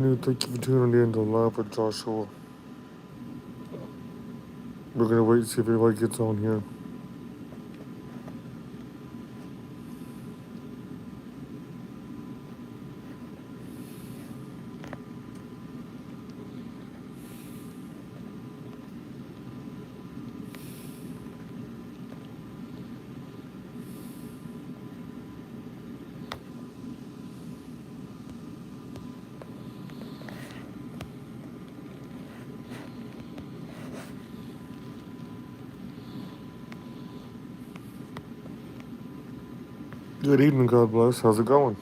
Thank you for tuning in to Live with Joshua. We're gonna wait and see if anybody gets on here. Good evening, God bless. How's it going?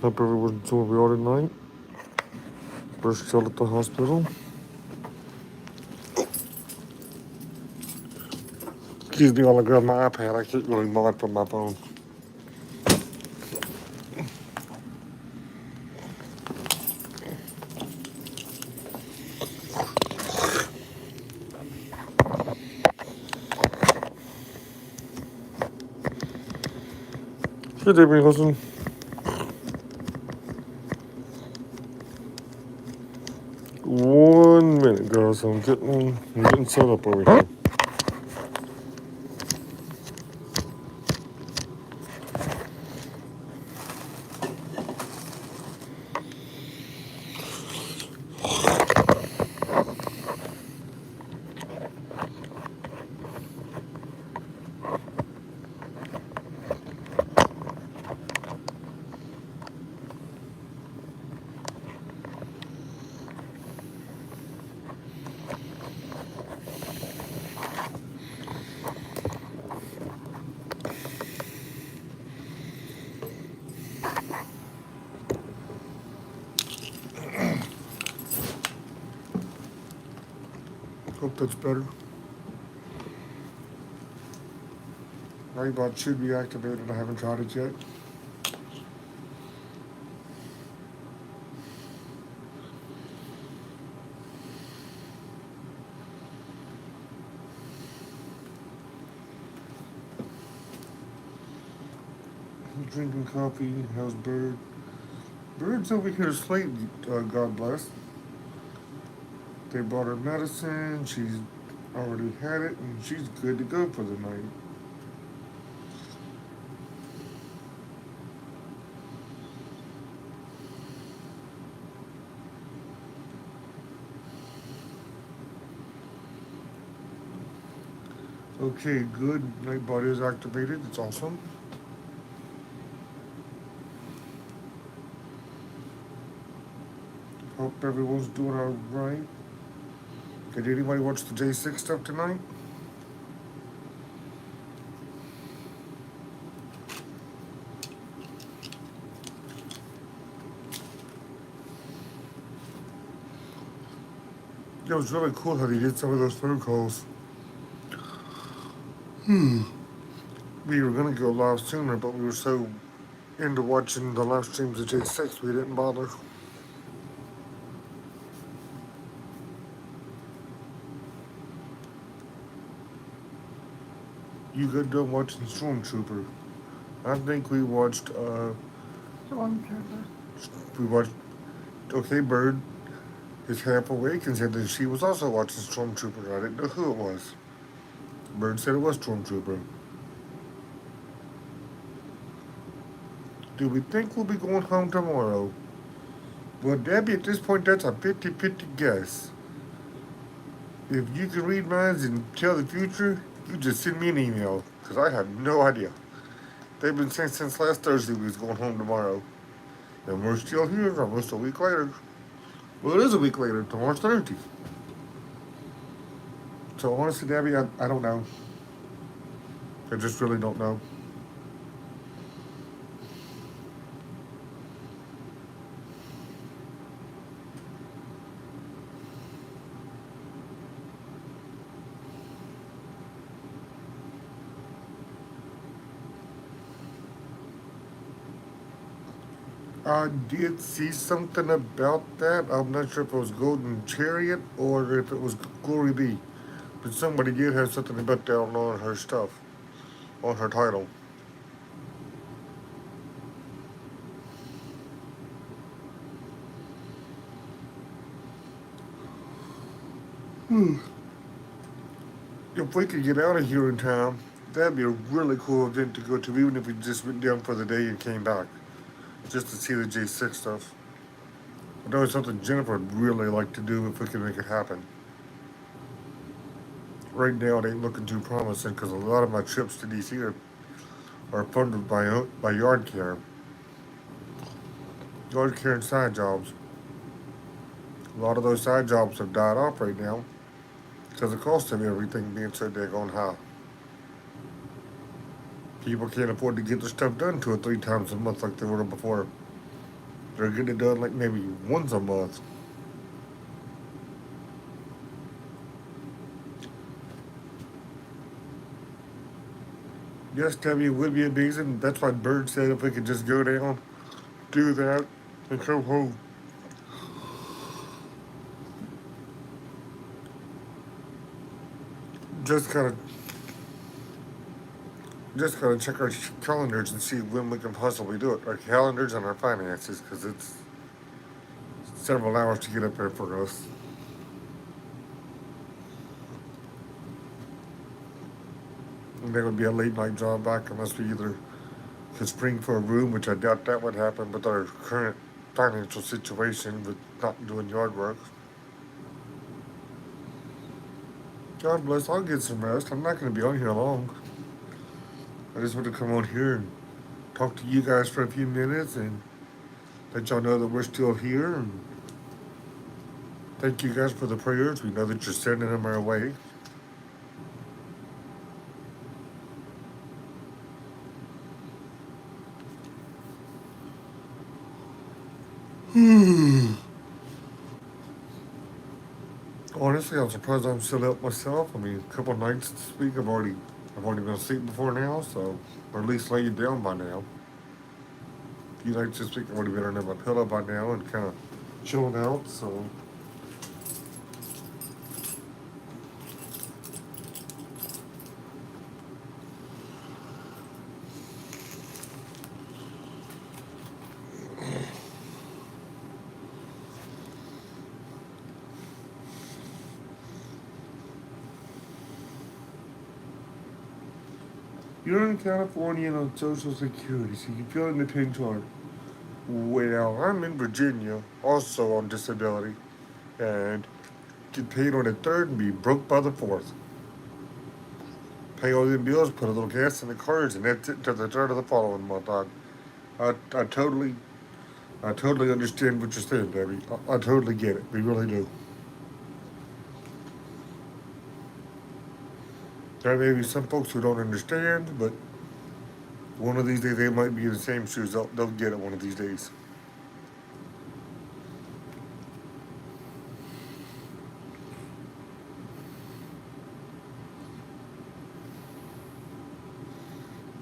Hope everyone's doing well tonight. We're still at the hospital. Excuse me while I grab my iPad. I can't really mod from my phone. Good evening, listen. One minute, guys. I'm getting set up over here. Hope that's better. Nightbot should be activated. I haven't tried it yet. I'm drinking coffee. How's Bird? Bird's over here asleep, God bless. They brought her medicine. She's already had it, and she's good to go for the night. Okay, good. Nightbot is activated. It's awesome. Hope everyone's doing all right. Did anybody watch the J6 stuff tonight? It was really cool how they did some of those phone calls. We were gonna go live sooner, but we were so into watching the live streams of J6 we didn't bother. You got done watching Stormtrooper. I think we watched Stormtrooper. we watched Okay Bird is half awake and said that she was also watching Stormtrooper. I didn't know who it was. Bird said it was Stormtrooper. Do we think we'll be going home tomorrow? Well, Debbie, at this point, that's a 50-50 guess. If you can read minds and tell the future, you just send me an email, because I have no idea. They've been saying since last Thursday we was going home tomorrow. And we're still here almost a week later. Well, it is a week later. Tomorrow's Thursday. So honestly, Debbie, I don't know. I just really don't know. I did see something about that. I'm not sure if it was Golden Chariot or if it was Glory Be. But somebody did have something about that on her stuff, on her title. If we could get out of here in time, that'd be a really cool event to go to, even if we just went down for the day and came back, just to see the J6 stuff. I know it's something Jennifer would really like to do if we can make it happen. Right now, it ain't looking too promising because a lot of my trips to DC are funded by yard care and side jobs. A lot of those side jobs have died off right now because the cost of everything being so daggone high. People can't afford to get their stuff done 2 or 3 times a month like they were before. They're getting it done like maybe once a month. Yes, Debbie, it would be amazing. That's why Bird said if we could just go down, do that, and come home. Just gotta, just gotta check our calendars and see when we can possibly do it. Our calendars and our finances, because it's several hours to get up there for us. And that would be a late night job back unless we either could spring for a room, which I doubt that would happen with our current financial situation with not doing yard work. God bless, I'll get some rest. I'm not going to be on here long. I just want to come on here and talk to you guys for a few minutes and let y'all know that we're still here. And thank you guys for the prayers. We know that you're sending them our way. Honestly, I'm surprised I'm still up myself. I mean, a couple nights this week, I've already been asleep before now, so or at least laid down by now. A few nights this week, I've already been under my pillow by now and kind of chilling out. So you're in California on Social Security, so you feel in the pinch on. Well, I'm in Virginia, also on disability, and get paid on the third and be broke by the fourth. Pay all them bills, put a little gas in the cars, and that's it until the third of the following month. I totally understand what you're saying, Debbie. I totally get it. We really do. There may be some folks who don't understand, but one of these days they might be in the same shoes. They'll get it one of these days.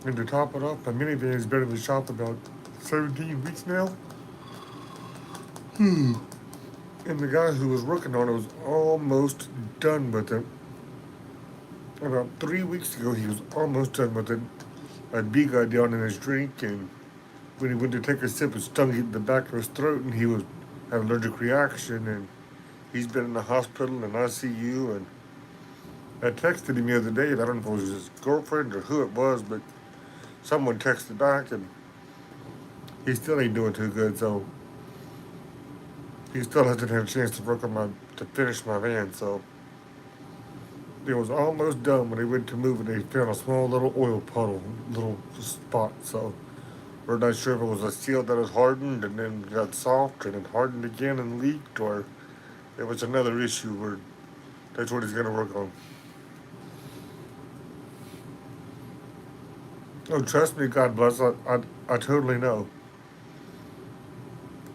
And to top it off, my minivan's been in the shop about 17 weeks now. And the guy who was working on it was almost done with it. About 3 weeks ago, he was almost done with it. A bee got down in his drink, and when he went to take a sip, it stung him in the back of his throat, and he was had an allergic reaction, and he's been in the hospital and ICU. And I texted him the other day, and I don't know if it was his girlfriend or who it was, but someone texted back, and he still ain't doing too good. So he still hasn't had a chance to to finish my van. So it was almost done when they went to move it. They found a small little oil puddle, little spot. So we're not sure if it was a seal that was hardened and then got soft and then hardened again and leaked, or it was another issue where that's what he's gonna work on. Oh, trust me, God bless. I totally know.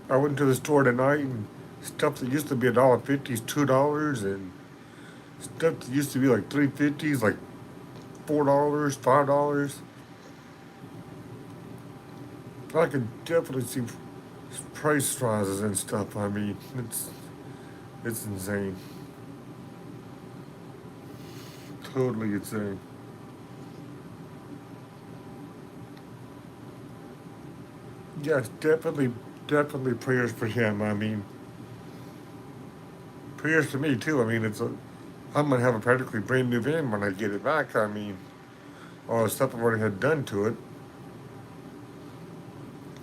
I went to the store tonight and stuff that used to be $1.50 is $2, and stuff that used to be like $3.50 is like $4, $5. I can definitely see price rises and stuff. I mean, it's insane, totally insane. Yes, definitely prayers for him. I mean, prayers for me too. I mean, I'm gonna have a practically brand new van when I get it back. I mean, all the stuff I've already had done to it.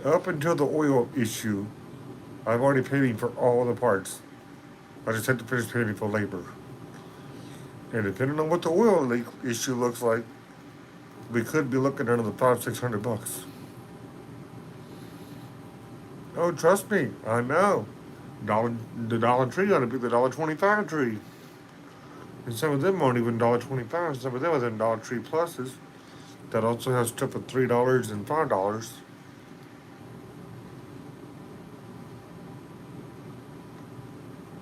Up until the oil issue, I've already paid for all the parts. I just had to finish paying for labor. And depending on what the oil leak issue looks like, we could be looking at another $500-600. Oh, trust me, I know. The Dollar Tree ought to be the $1.25 tree. And some of them aren't even $1.25. Some of them are them Dollar Tree pluses that also have stuff at $3 and $5.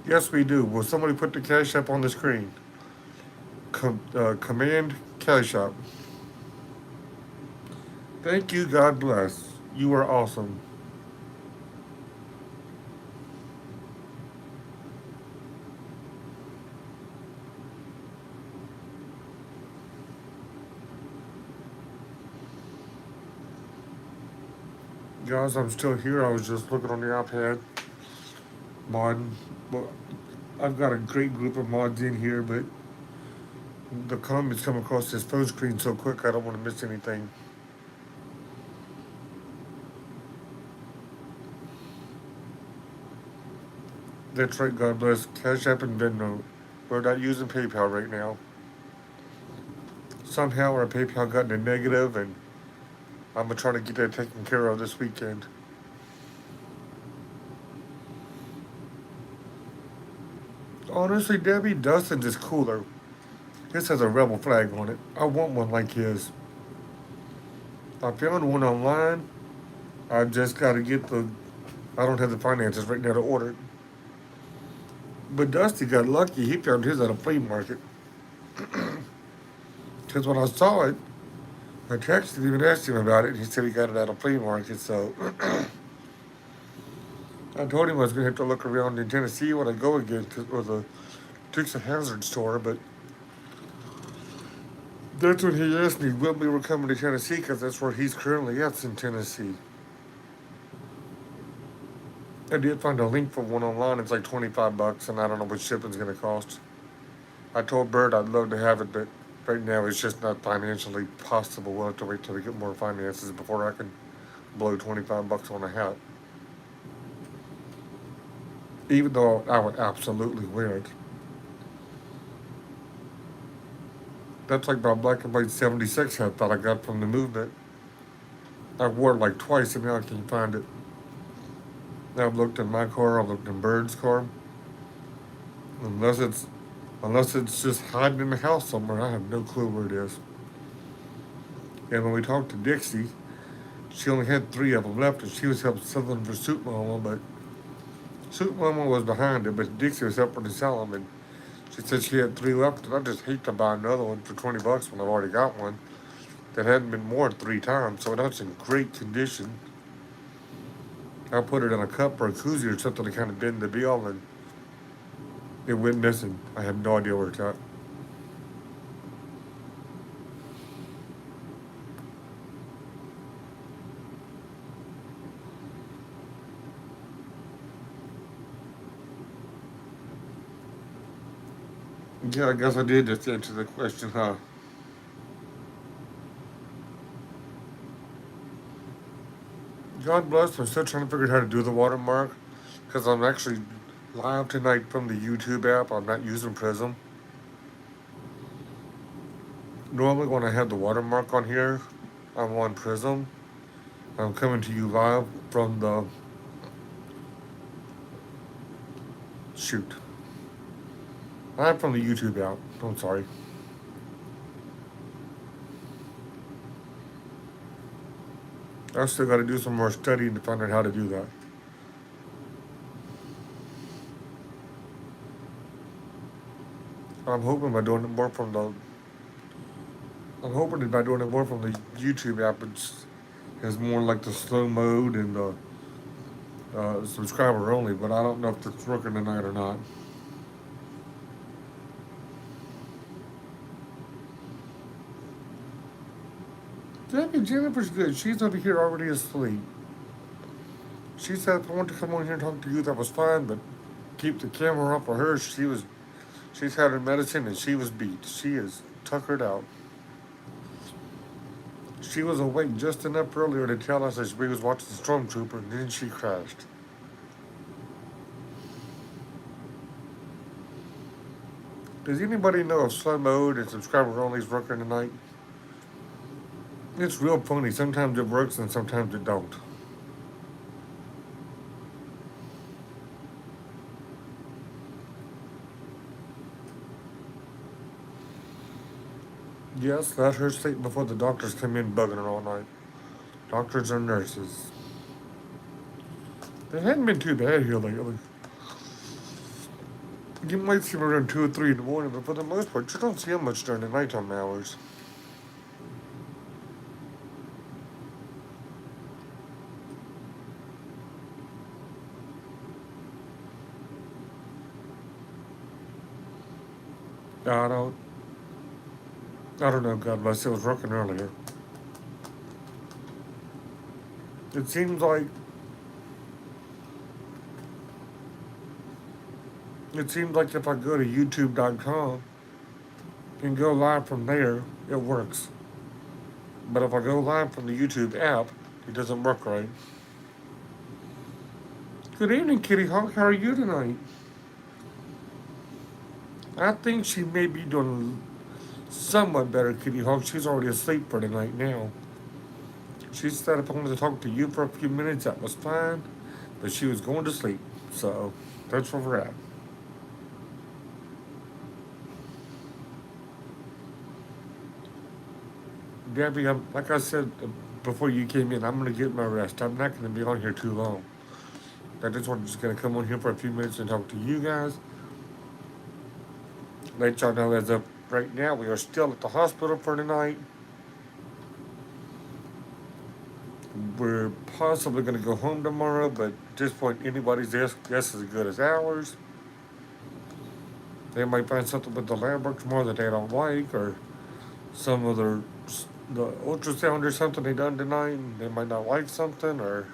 Yes, we do. Will somebody put the cash app on the screen? Command cash app. Thank you. God bless. You are awesome. Guys, I'm still here. I was just looking on the iPad. Mod. Well, I've got a great group of mods in here, but the comments come across this phone screen so quick I don't want to miss anything. That's right, God bless. Cash App and Venmo. We're not using PayPal right now. Somehow our PayPal got in a negative, and I'm going to try to get that taken care of this weekend. Honestly, Debbie, Dustin's is cooler. This has a rebel flag on it. I want one like his. I found one online. I just got to get the. I don't have the finances right now to order it. But Dusty got lucky. He found his at a flea market. Because when I saw it, I texted him and asked him about it. He said he got it at a flea market. So I told him I was going to have to look around in Tennessee when I go again, or the Dukes of Hazzard store. But that's when he asked me when we were coming to Tennessee, because that's where he's currently at, in Tennessee. I did find a link for one online. It's like $25, and I don't know what shipping's going to cost. I told Bird I'd love to have it, but right now it's just not financially possible. We'll have to wait till we get more finances before I can blow $25 on a hat. Even though I would absolutely wear it. That's like my black and white 76 hat that I got from the movement. I wore it like twice and now I can't find it. Now I've looked in my car, I've looked in Bird's car. Unless it's just hiding in the house somewhere, I have no clue where it is. And when we talked to Dixie, she only had 3 of them left, and she was helping sell them for Soup Mama, but Soup Mama was behind it, but Dixie was helping to sell them, and she said she had 3 left, and I just hate to buy another one for $20 when I've already got one that hadn't been worn 3 times, so it's in great condition. I put it in a cup or a koozie or something to kind of bend the bill, and it went missing. I have no idea where it's at. Yeah, I guess I did just answer the question, huh? God bless. I'm still trying to figure out how to do the watermark because I'm actually live tonight from the YouTube app. I'm not using Prism. Normally, when I have the watermark on here, I'm on Prism. I'm coming to you live from the. Shoot. I'm from the YouTube app. I'm sorry. I still got to do some more studying to find out how to do that. I'm hoping by doing it more from the. I'm hoping that by doing it more from the YouTube app, it's more like the slow mode and the subscriber only. But I don't know if it's working tonight or not. Jennifer's good. She's over here already asleep. She said if I wanted to come on here and talk to you, that was fine, but keep the camera off of her. She was She's had her medicine and she was beat. She is tuckered out. She was awake just enough earlier to tell us that she was watching the Stormtrooper, and then she crashed. Does anybody know if slow mode and subscriber only is working tonight? It's real funny. Sometimes it works and sometimes it don't. Yes, let her sleep before the doctors come in bugging her all night. Doctors or nurses. They hadn't been too bad here lately. You might see them around 2 or 3 in the morning, but for the most part, you don't see them much during the nighttime hours. I don't, I don't know, God bless, it was working earlier. It seems like, if I go to youtube.com and go live from there, it works. But if I go live from the YouTube app, it doesn't work right. Good evening, Kitty Hawk. How are you tonight? I think she may be doing somewhat better, Kitty Hawk. She's already asleep for the night now. She said if I wanted to talk to you for a few minutes, that was fine, but she was going to sleep. So that's where we're at. Gabby, like I said before you came in, I'm going to get my rest. I'm not going to be on here too long. I just want to just going to come on here for a few minutes and talk to you guys. Let y'all know as of right now, we are still at the hospital for tonight. We're possibly going to go home tomorrow, but at this point, anybody's guess is as good as ours. They might find something with the lab work tomorrow that they don't like, or some other the ultrasound or something they done tonight, and they might not like something, or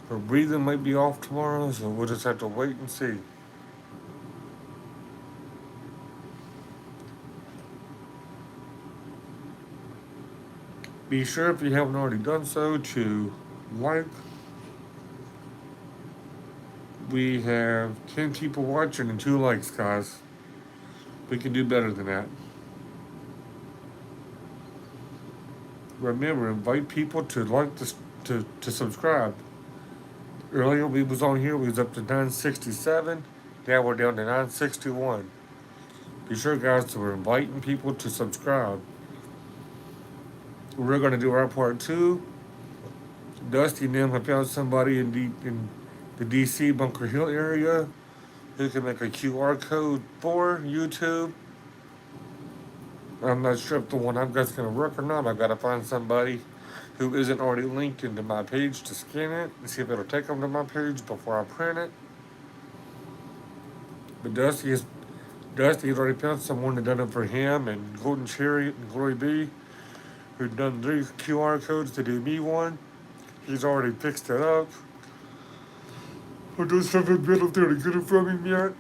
her breathing might be off tomorrow. So we'll just have to wait and see. Be sure if you haven't already done so to like. We have 10 people watching and 2 likes, guys. We can do better than that. Remember, invite people to like this to subscribe. Earlier we was on here, we was up to 967. Now we're down to 961. Be sure, guys, that we're inviting people to subscribe. We're gonna do our part 2. Dusty and them have found somebody in the DC Bunker Hill area who can make a QR code for YouTube. I'm not sure if the one I've got's gonna work or not. I've got to find somebody who isn't already linked into my page to scan it and see if it'll take them to my page before I print it. But Dusty has already found someone that done it for him, and Golden Chariot and Glory B, who've done 3 QR codes to do me one. He's already fixed it up. I just haven't been up there to get it from him yet.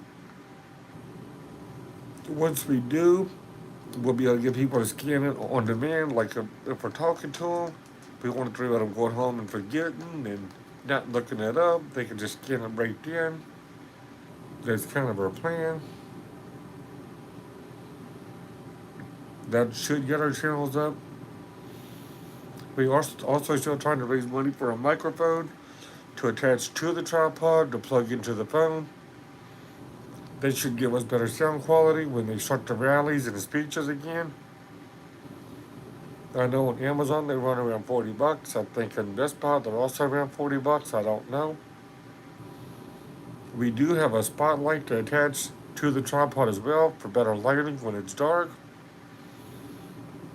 Once we do, we'll be able to get people to scan it on demand, like if we're talking to them. We want to prevent them going home and forgetting and not looking it up. They can just scan it right then. That's kind of our plan. That should get our channels up. We are also still trying to raise money for a microphone to attach to the tripod to plug into the phone. They should give us better sound quality when they start the rallies and the speeches again. I know on Amazon they run around $40. I think in Best Buy they're also around $40. I don't know. We do have a spotlight to attach to the tripod as well for better lighting when it's dark.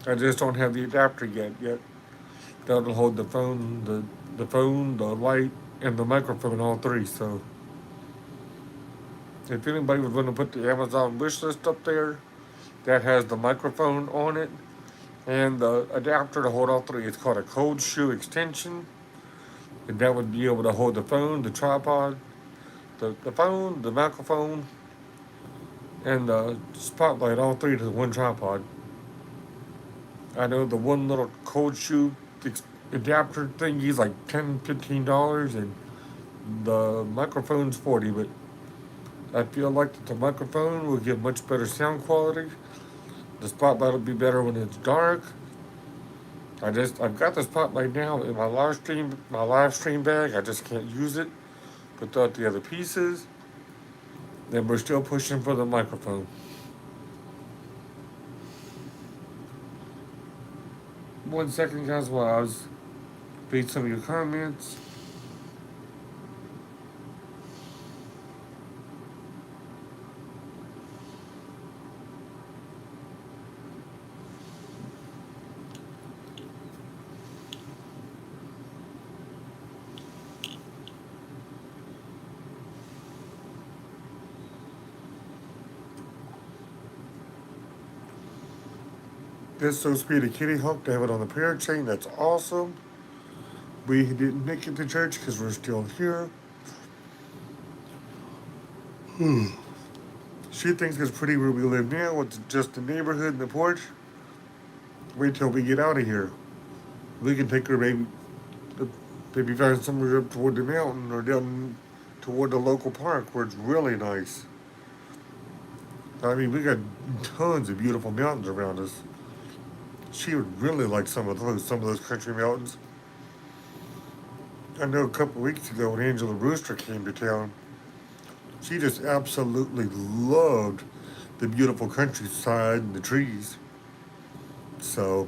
I just don't have the adapter yet. That'll hold the phone, the light, and the microphone, all 3. So if anybody was going to put the Amazon wish list up there, that has the microphone on it and the adapter to hold all 3. It's called a cold shoe extension, and that would be able to hold the phone, the tripod, the phone, the microphone, and the spotlight, all three to one tripod. I know the one little cold shoe adapter thingy is like $10, $15, and the microphone's 40. But I feel like that the microphone will give much better sound quality. The spotlight will be better when it's dark. I've got the spotlight now in my live stream bag. I just can't use it without the other pieces. Then we're still pushing for the microphone. 1 second, guys, while I was read some of your comments. That's so sweet of Kitty Hawk to have it on the parent chain. That's awesome. We didn't make it to church because we're still here. She thinks it's pretty where we live now with just the neighborhood and the porch. Wait till we get out of here. We can take her maybe find somewhere up toward the mountain or down toward the local park where it's really nice. I mean, we got tons of beautiful mountains around us. She would really like some of those country mountains. I know a couple weeks ago when Angela Brewster came to town, she just absolutely loved the beautiful countryside and the trees. So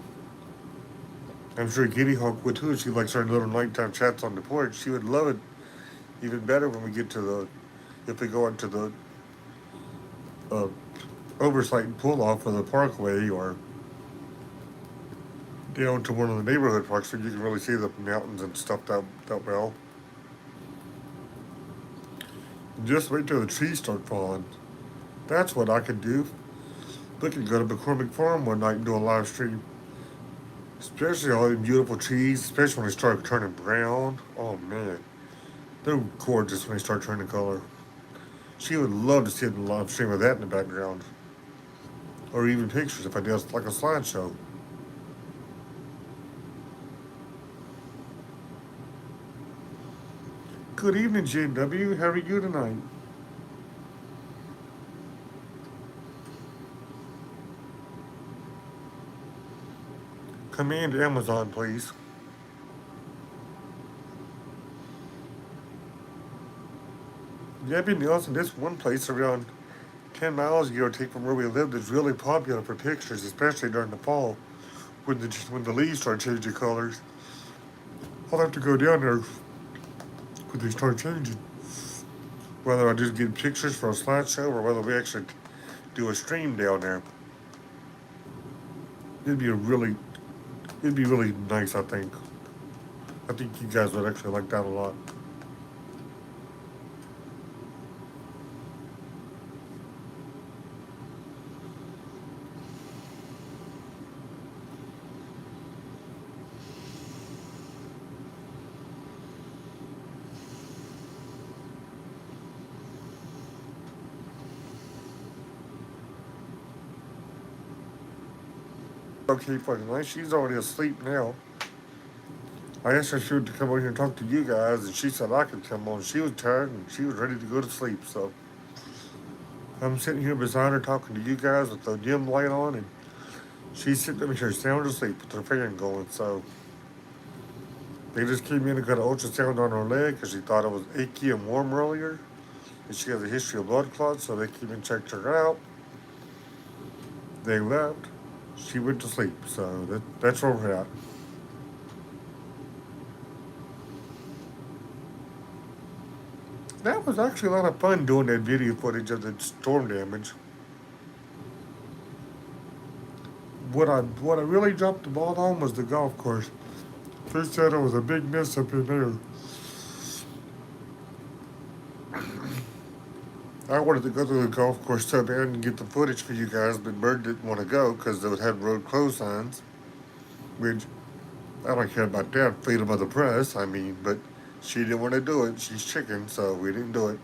I'm sure Kitty Hawk would too. She likes our little nighttime chats on the porch. She would love it even better when we get to if we go into the uh, oversight and pull off of the parkway or down to one of the neighborhood parks so you can really see the mountains and stuff that well. Just wait till the trees start falling. That's what I could do. We could go to McCormick Farm one night and do a live stream. Especially all the beautiful trees, especially when they start turning brown. Oh man, they're gorgeous when they start turning color. She would love to see a live stream of that in the background. Or even pictures if I did like a slideshow. Good evening, JW. How are you tonight? Command Amazon, please. Debbie Nielsen, this one place around 10 miles, give or take, from where we live is really popular for pictures, especially during the fall when the leaves start changing colors. I'll have to go down there when they start changing. Whether I just get pictures for a slideshow or whether we actually do a stream down there. It'd be a really, it'd be really nice, I think. I think you guys would actually like that a lot. Okay, for tonight, she's already asleep now. I asked her if she would come over here and talk to you guys, and she said I could come on. She was tired and she was ready to go to sleep, so I'm sitting here beside her talking to you guys with the dim light on, and she's sitting over here sound asleep with her fan going. So they just came in and got an ultrasound on her leg because she thought it was achy and warm earlier, and she has a history of blood clots. So they came and checked her out. They left. She went to sleep. So that's where we're at. That was actually a lot of fun doing that video footage of the storm damage. What I really dropped the ball on was the golf course. They said it was a big miss up in there. I wanted to go to the golf course so bad and get the footage for you guys, but Bird didn't want to go because they had road closed signs, which I don't care about that, freedom of the press, I mean, but she didn't want to do it. She's chicken, so we didn't do it.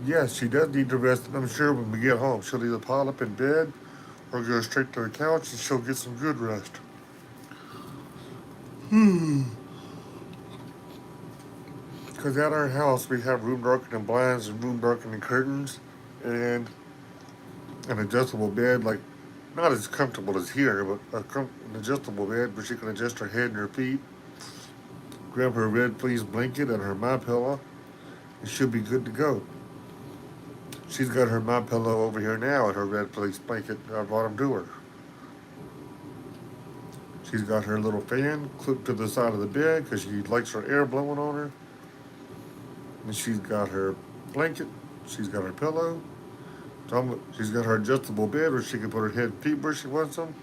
Yes, she does need to rest, and I'm sure when we get home, she'll either pile up in bed or go straight to the couch and she'll get some good rest. Because at our house, we have room darkening blinds and room darkening curtains and an adjustable bed, like not as comfortable as here, but an adjustable bed where she can adjust her head and her feet, grab her red fleece blanket and her my pillow, and she'll be good to go. She's got her my pillow over here now and her red fleece blanket I brought them to her. She's got her little fan clipped to the side of the bed because she likes her air blowing on her. And she's got her blanket. She's got her pillow. She's got her adjustable bed where she can put her head and feet where she wants them.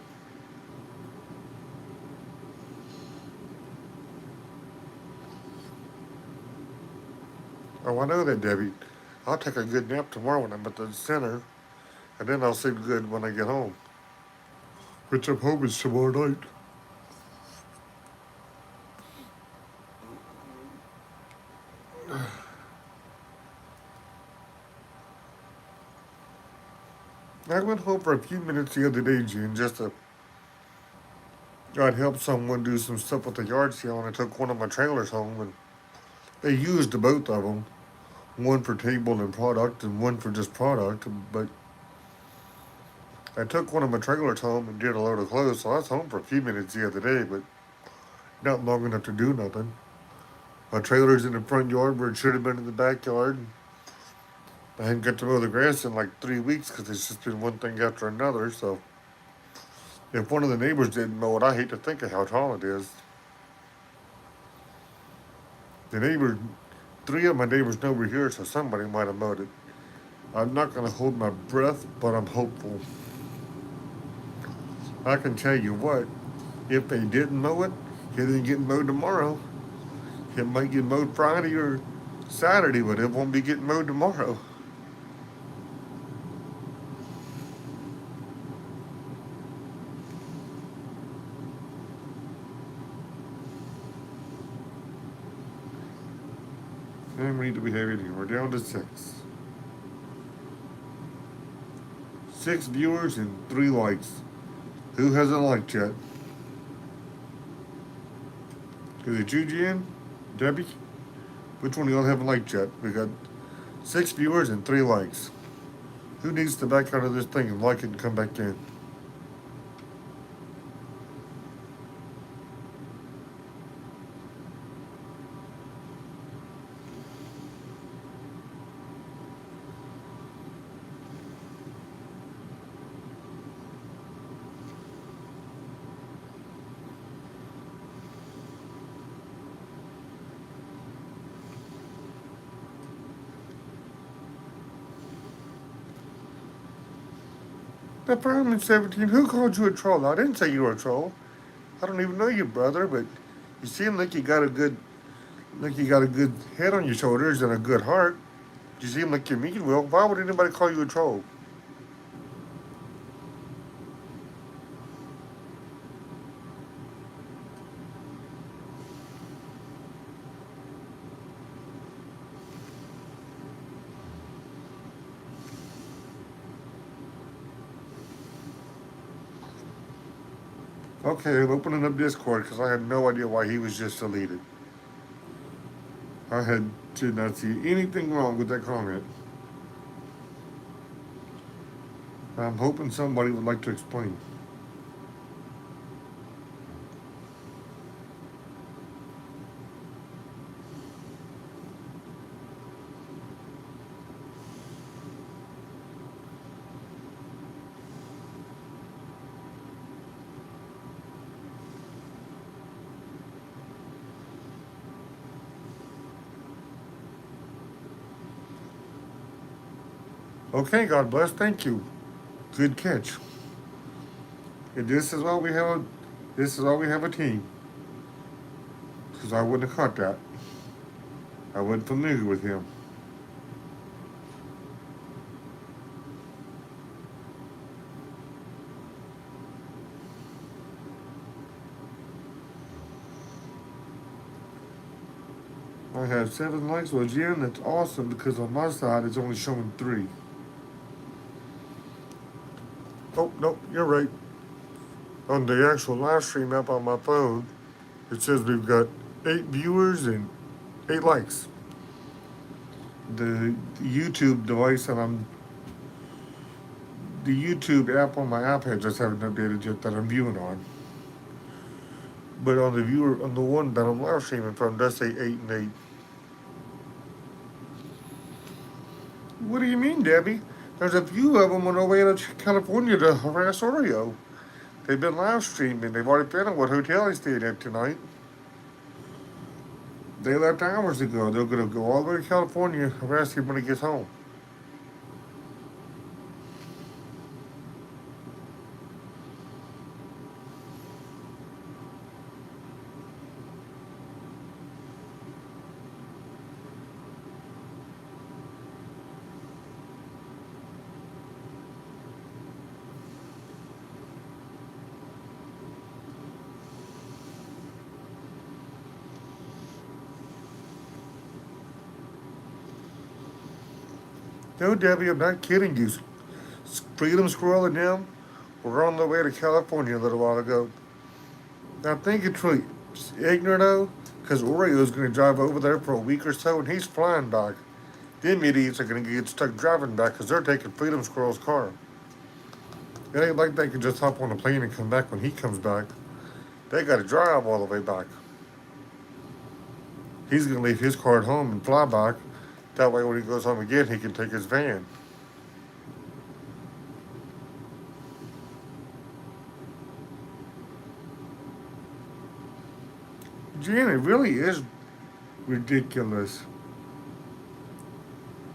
Oh, I know that, Debbie. I'll take a good nap tomorrow when I'm at the center, and then I'll sleep good when I get home. Which I'm home is tomorrow night. I went home for a few minutes the other day, Gene, just to I'd help someone do some stuff with the yard sale, and I took one of my trailers home, and they used both of them, one for table and product, and one for just product. But I took one of my trailers home and did a load of clothes, so I was home for a few minutes the other day, but not long enough to do nothing. My trailer's in the front yard where it should have been in the backyard. I hadn't got to mow the grass in like 3 weeks because it's just been one thing after another. So if one of the neighbors didn't mow it, I hate to think of how tall it is. The neighbor, three of my neighbors over here, so somebody might have mowed it. I'm not going to hold my breath, but I'm hopeful. I can tell you what, if they didn't mow it, it isn't getting mowed tomorrow. It might get mowed Friday or Saturday, but it won't be getting mowed tomorrow. How many do we have in here? We're down to six. 6 viewers and 3 likes. Who hasn't liked yet? Is it you, Jan? Debbie? Which one of y'all haven't liked yet? We got 6 viewers and 3 likes. Who needs to back out of this thing and like it and come back in? The fireman 17, who called you a troll? I didn't say you were a troll. I don't even know you, brother, but you seem like you got a good head on your shoulders and a good heart. You seem like you mean well. Why would anybody call you a troll? Okay, I'm opening up Discord because I had no idea why he was just deleted. Did not see anything wrong with that comment. I'm hoping somebody would like to explain. Okay, God bless. Thank you. Good catch. And this is why we have a this is why we have a team. Because I wouldn't have caught that. I wasn't familiar with him. I have 7 likes. Well, Jen, that's awesome because on my side it's only showing 3. Oh, no, you're right. On the actual live stream app on my phone, it says we've got 8 viewers and 8 likes. The YouTube device and the YouTube app on my iPad just haven't updated yet that I'm viewing on. But on the one that I'm live streaming from does say 8 and 8. What do you mean, Debbie? There's a few of them on their way to California to harass Oreo. They've been live streaming. They've already found out what hotel he stayed at tonight. They left hours ago. They're gonna go all the way to California, harass him when he gets home. No, Debbie, I'm not kidding you. Freedom Squirrel and them were on their way to California a little while ago. I think it's really ignorant though, because Oreo's going to drive over there for a week or so, and he's flying back. Them idiots are going to get stuck driving back because they're taking Freedom Squirrel's car. It ain't like they can just hop on a plane and come back when he comes back. They got to drive all the way back. He's going to leave his car at home and fly back. That way, when he goes home again, he can take his van. Jan, it really is ridiculous.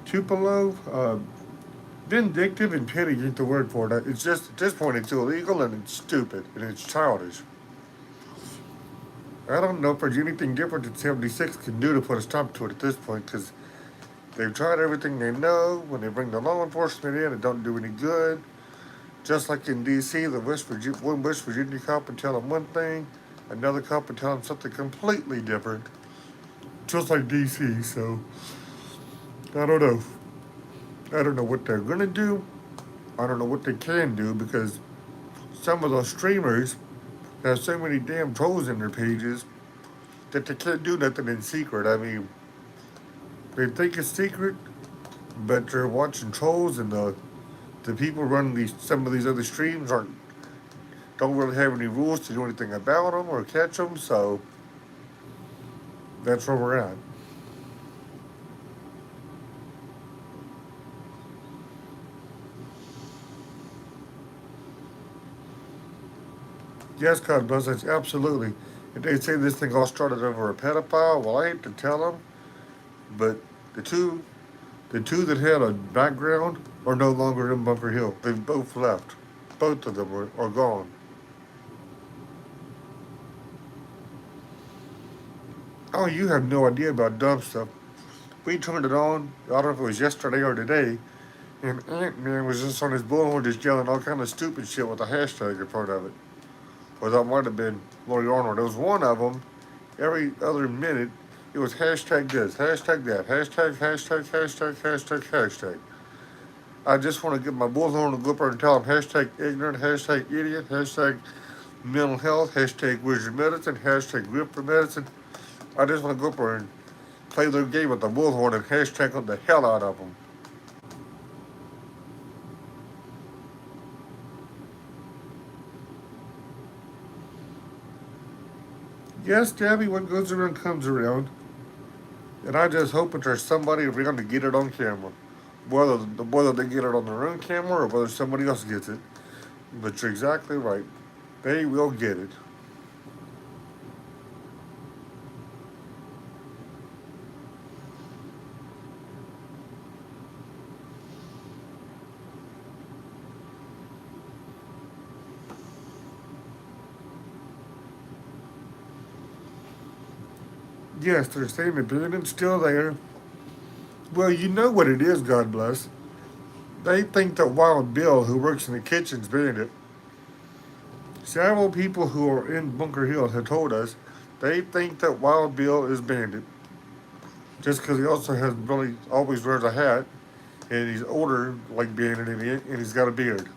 Tupelo, vindictive and petty ain't the word for it. It's just, at this point, it's illegal and it's stupid and it's childish. I don't know if there's anything different that 76 can do to put a stop to it at this point because they've tried everything they know. When they bring the law enforcement in, it don't do any good. Just like in D.C., one West Virginia cop would tell them one thing, another cop would tell them something completely different. Just like D.C., so I don't know. I don't know what they're gonna do. I don't know what they can do because some of those streamers have so many damn trolls in their pages that they can't do nothing in secret. I mean, they think it's secret, but they're watching trolls, and the people running some of these other streams don't really have any rules to do anything about them or catch them. So that's where we're at. Yes, God bless us, absolutely. And they say this thing all started over a pedophile. Well, I hate to tell them, but the two, the two that had a background are no longer in Bunker Hill. They've both left. Both of them are gone. Oh, you have no idea about dumb stuff. We turned it on. I don't know if it was yesterday or today, and Ant Man was just on his bullhorn just yelling all kind of stupid shit with a hashtag in front of it. Or that might have been Lori Arnold. There was one of them. Every other minute, it was hashtag this, hashtag that, hashtag. I just want to get my bullhorn and go up there and tell them hashtag ignorant, hashtag idiot, hashtag mental health, hashtag wizard medicine, hashtag grip for medicine. I just want to go up there and play their game with the bullhorn and hashtag the hell out of them. Yes, Gabby, what goes around comes around. And I just hope that there's somebody around to get it on camera. Whether they get it on their own camera or whether somebody else gets it. But you're exactly right. They will get it. Yes, they're saying the bandit's still there. Well, you know what it is, God bless. They think that Wild Bill, who works in the kitchen's bandit. Several people who are in Bunker Hill have told us they think that Wild Bill is bandit. Just because he also has really always wears a hat, and he's older, like being an idiot, and he's got a beard.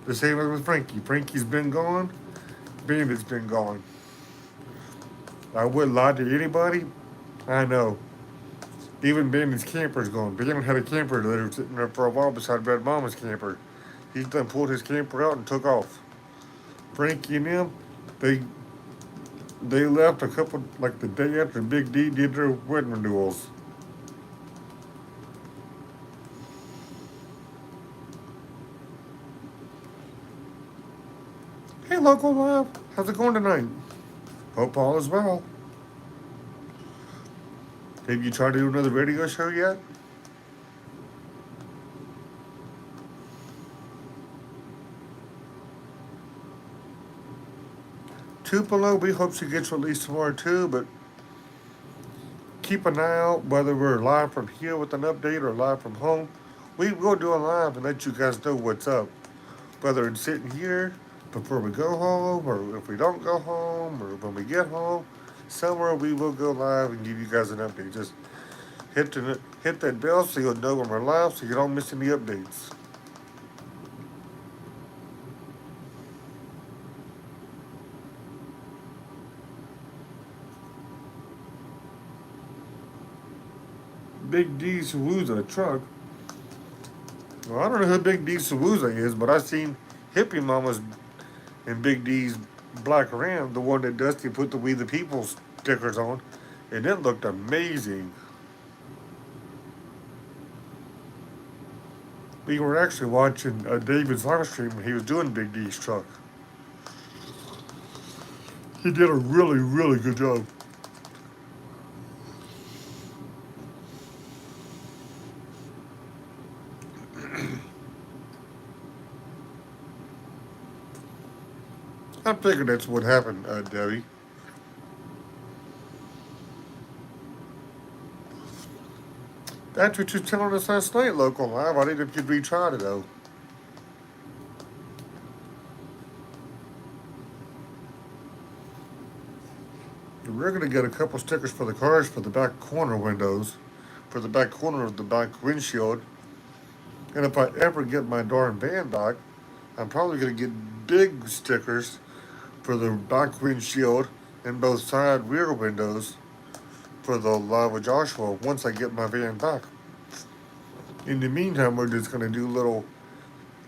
The same as with Frankie. Frankie's been gone. Bandit's been gone. I wouldn't lie to anybody. I know. Even Bandit's camper's gone. Bandit had a camper that was sitting there for a while beside Red Mama's camper. He's done pulled his camper out and took off. Frankie and them, they they left a couple like the day after Big D did their wedding renewals. Hey, local love, how's it going tonight? Hope all is well. Have you tried to do another radio show yet? Tupelo, we hope she gets released tomorrow too, but keep an eye out whether we're live from here with an update or live from home. We will do a live and let you guys know what's up. Whether it's sitting here before we go home, or if we don't go home, or when we get home, somewhere we will go live and give you guys an update. Just hit that bell so you'll know when we're live, so you don't miss any updates. Big D Sawooza truck. Well, I don't know who Big D Sawooza is, but I seen Hippie Mama's and Big D's Black Ram, the one that Dusty put the We the People stickers on, and it looked amazing. We were actually watching David's live stream when he was doing Big D's truck. He did a really, really good job. I figured that's what happened, Debbie. That's what you were telling us last night, local live. I didn't know if you'd retry it though. We're gonna get a couple stickers for the cars for the back corner windows, for the back corner of the back windshield. And if I ever get my darn van back, I'm probably gonna get big stickers for the back windshield and both side rear windows for the Lava Joshua once I get my van back. In the meantime, we're just gonna do little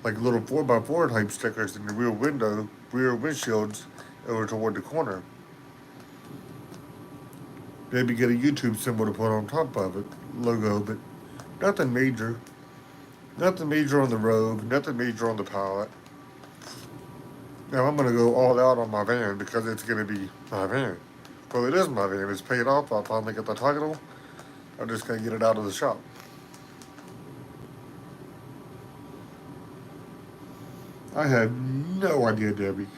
4x4 type stickers in the rear windshields over toward the corner. Maybe get a YouTube symbol to put on top of it, logo, but nothing major. Nothing major on the Rogue, nothing major on the Pilot. Now I'm gonna go all out on my van because it's gonna be my van. Well, it is my van. It's paid off. I'll finally get the title. I'm just gonna get it out of the shop. I had no idea, Debbie.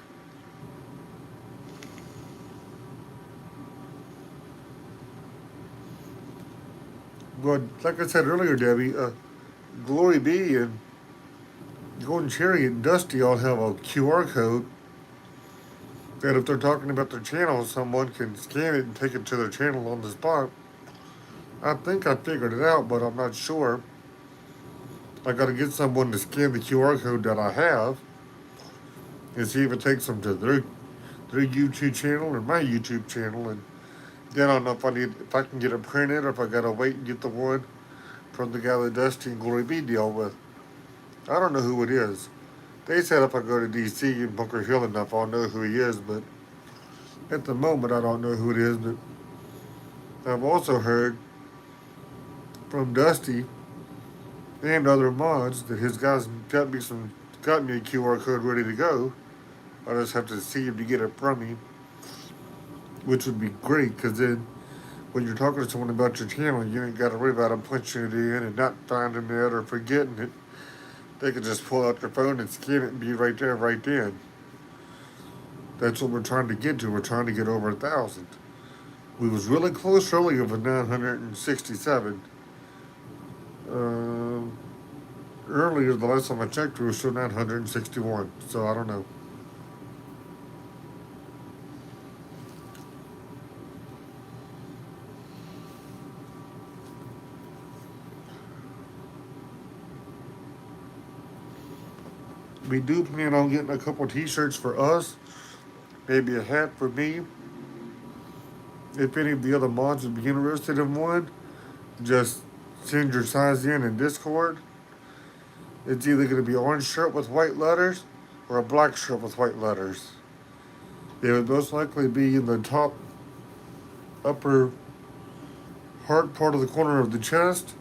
But like I said earlier, Debbie, Glory B and Golden Cherry and Dusty all have a QR code that if they're talking about their channel, someone can scan it and take it to their channel on the spot. I think I figured it out, but I'm not sure. I gotta get someone to scan the QR code that I have and see if it takes them to their YouTube channel and my YouTube channel, and then I don't know if I can get it printed or if I gotta wait and get the one from the guy that Dusty and Glory B deal with. I don't know who it is. They said if I go to DC and Bunker Hill enough, I'll know who he is, but at the moment I don't know who it is. But I've also heard from Dusty and other mods that his guys got me a QR code ready to go. I just have to see him to get it from me, which would be great because then when you're talking to someone about your channel, you ain't got to worry about them punching it in and not finding it or forgetting it. They can just pull out their phone and scan it and be right there, right then. That's what we're trying to get to. We're trying to get over 1,000. We was really close earlier with 967. Earlier, the last time I checked, we were still 961. So I don't know. We do plan on getting a couple t-shirts for us, maybe a hat for me. If any of the other mods would be interested in one, just send your size in Discord. It's either going to be orange shirt with white letters or a black shirt with white letters. It would most likely be in the top upper heart part of the corner of the chest,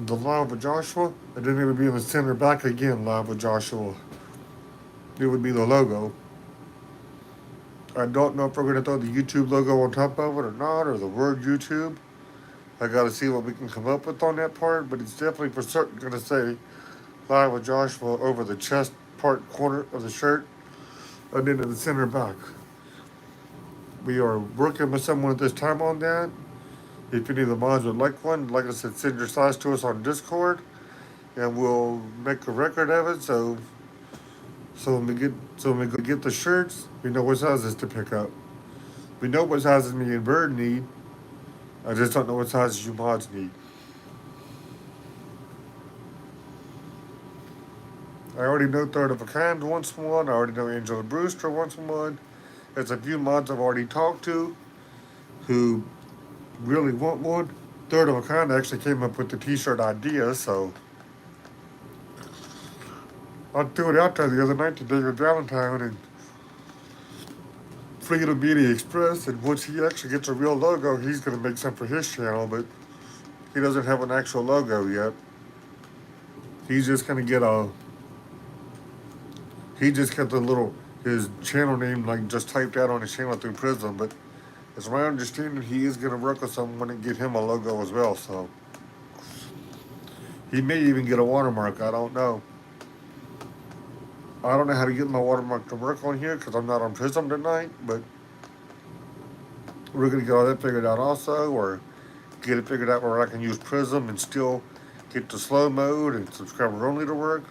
the Live with Joshua, and then it would be in the center back again, Live with Joshua. It would be the logo. I don't know if we're going to throw the YouTube logo on top of it or not, or the word YouTube. I got to see what we can come up with on that part, but it's definitely for certain going to say Live with Joshua over the chest part corner of the shirt, and then in the center back. We are working with someone at this time on that. If any of the mods would like one, like I said, send your size to us on Discord, and we'll make a record of it. So when we get the shirts, we know what sizes to pick up. We know what sizes me and Bird need. I just don't know what sizes you mods need. I already know Third of a Kind wants one. I already know Angela Brewster wants one. There's a few mods I've already talked to who really want one. Third of a Kind actually came up with the t-shirt idea, so I threw it out there the other night to David Valentine and Freedom Media Express, and once he actually gets a real logo, he's going to make some for his channel, but he doesn't have an actual logo yet. He's just going to get he just got his channel name like just typed out on his channel through Prism, but it's my understanding he is going to work with someone and get him a logo as well, so he may even get a watermark, I don't know. I don't know how to get my watermark to work on here because I'm not on Prism tonight, but we're going to get all that figured out also, or get it figured out where I can use Prism and still get the slow mode and subscriber only to work.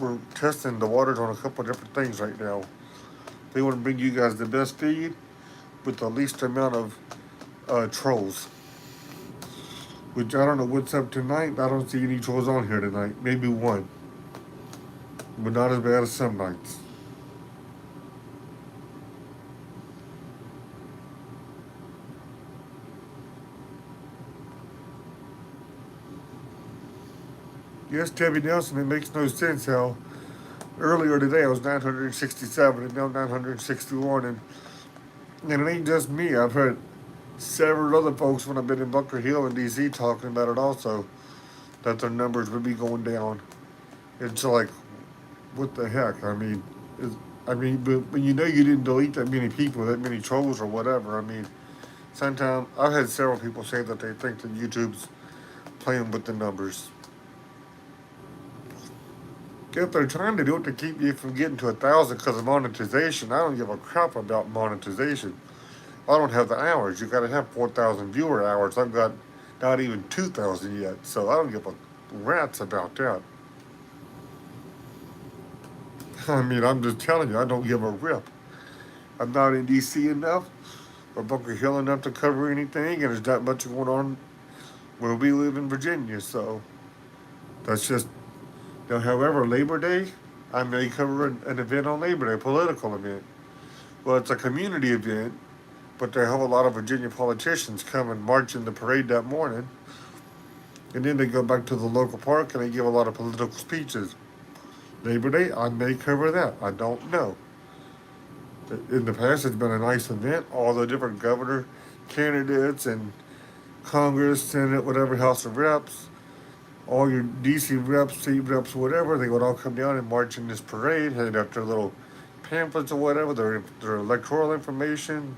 We're testing the waters on a couple of different things right now. We want to bring you guys the best feed with the least amount of trolls. Which I don't know what's up tonight. I don't see any trolls on here tonight. Maybe one. But not as bad as some nights. Yes, Debbie Nelson, it makes no sense how earlier today I was 967 and now 961. And it ain't just me. I've heard several other folks when I've been in Bunker Hill in DC talking about it also, that their numbers would be going down. It's like, what the heck? But you know you didn't delete that many people, that many trolls or whatever. Sometimes I've had several people say that they think that YouTube's playing with the numbers. If they're trying to do it to keep you from getting to 1,000 because of monetization, I don't give a crap about monetization. I don't have the hours. You gotta have 4,000 viewer hours. I've got not even 2,000 yet, so I don't give a rat's about that. I'm just telling you, I don't give a rip. I'm not in DC enough or Bunker Hill enough to cover anything, and there's not much going on where we live in Virginia, so that's just. Now, however, Labor Day, I may cover an event on Labor Day, a political event. Well, it's a community event, but they have a lot of Virginia politicians come and march in the parade that morning, and then they go back to the local park and they give a lot of political speeches. Labor Day, I may cover that. I don't know. In the past, it's been a nice event. All the different governor candidates and Congress, Senate, whatever, House of Reps, all your DC reps, state reps, whatever, they would all come down and march in this parade, hand out their little pamphlets or whatever, their electoral information.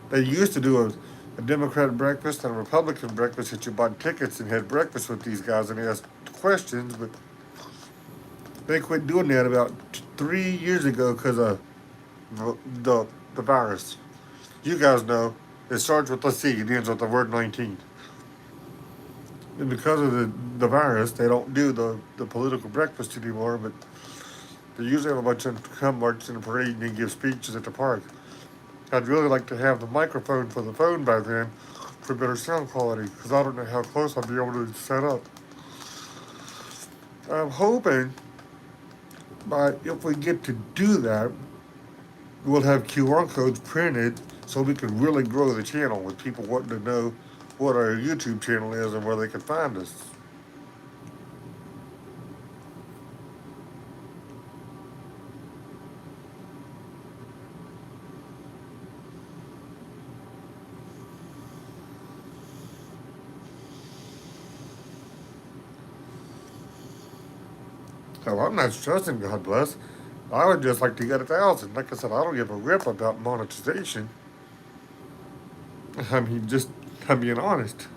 They used to do a Democrat breakfast and a Republican breakfast that you bought tickets and had breakfast with these guys and asked questions, but they quit doing that about 3 years ago because of the virus. You guys know, it starts with a C, it ends with the word 19. And because of the virus, they don't do the political breakfast anymore, but they usually have a bunch of come march in the parade and give speeches at the park. I'd really like to have the microphone for the phone by then for better sound quality, because I don't know how close I'll be able to set up. I'm hoping, but if we get to do that, we'll have QR codes printed so we can really grow the channel with people wanting to know what our YouTube channel is and where they can find us. So I'm not stressing, God bless. I would just like to get 1,000. Like I said, I don't give a rip about monetization. I mean, just I'm being honest.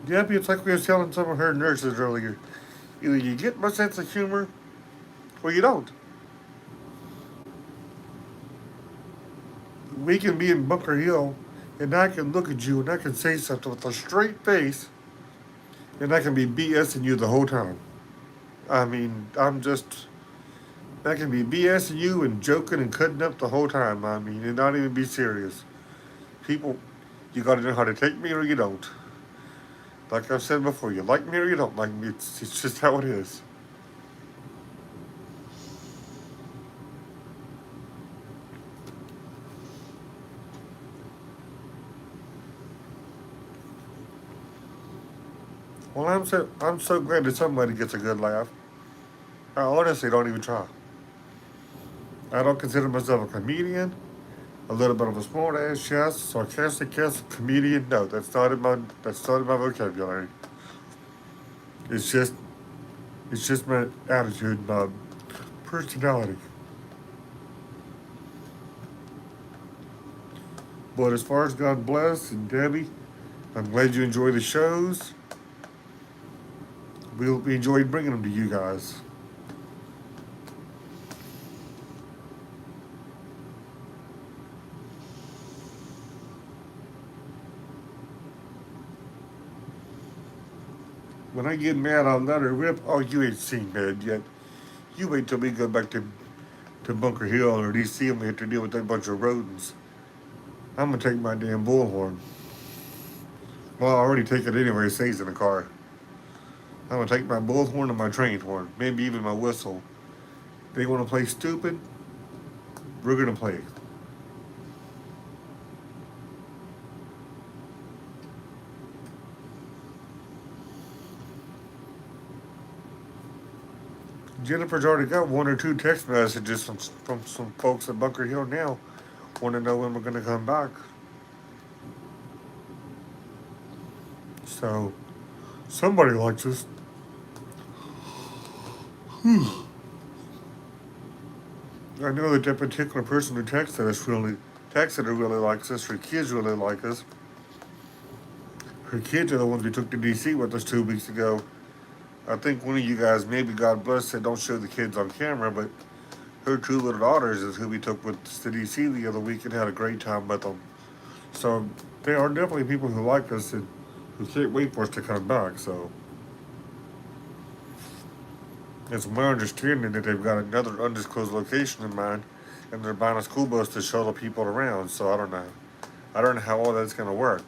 Yep, it's like we were telling some of her nurses earlier. Either you get my sense of humor or you don't. We can be in Bunker Hill and I can look at you and I can say something with a straight face and I can be BSing you the whole time. I mean, I can be BSing you and joking and cutting up the whole time. I mean, and not even be serious. People, you gotta know how to take me or you don't. Like I've said before, you like me or you don't like me. It's just how it is. Well, I'm so glad that somebody gets a good laugh. I honestly don't even try. I don't consider myself a comedian. A little bit of a smart ass, yes. Sarcastic, yes. Comedian, no. That's not in my vocabulary. It's just it's just my attitude, my personality. But as far as God bless and Debbie, I'm glad you enjoy the shows. We enjoyed bringing them to you guys. When I get mad, I'll let her rip. Oh, you ain't seen mad yet. You wait till we go back to Bunker Hill or DC and we have to deal with that bunch of rodents. I'm gonna take my damn bullhorn. Well, I already take it anyway, it stays in the car. I'm gonna take my bullhorn and my train horn, maybe even my whistle. They wanna play stupid? We're gonna play. Jennifer's already got one or two text messages from some folks at Bunker Hill now. Want to know when we're gonna come back. So somebody likes us. I know that that particular person who texted her really likes us. Her kids really like us. Her kids are the ones we took to DC with us 2 weeks ago. I think one of you guys, maybe God bless, said don't show the kids on camera, but her two little daughters is who we took with us to DC the other week and had a great time with them. So there are definitely people who like us and who can't wait for us to come back. So it's my understanding that they've got another undisclosed location in mind, and they're buying a school bus to shuttle people around. So I don't know. I don't know how all that's gonna work.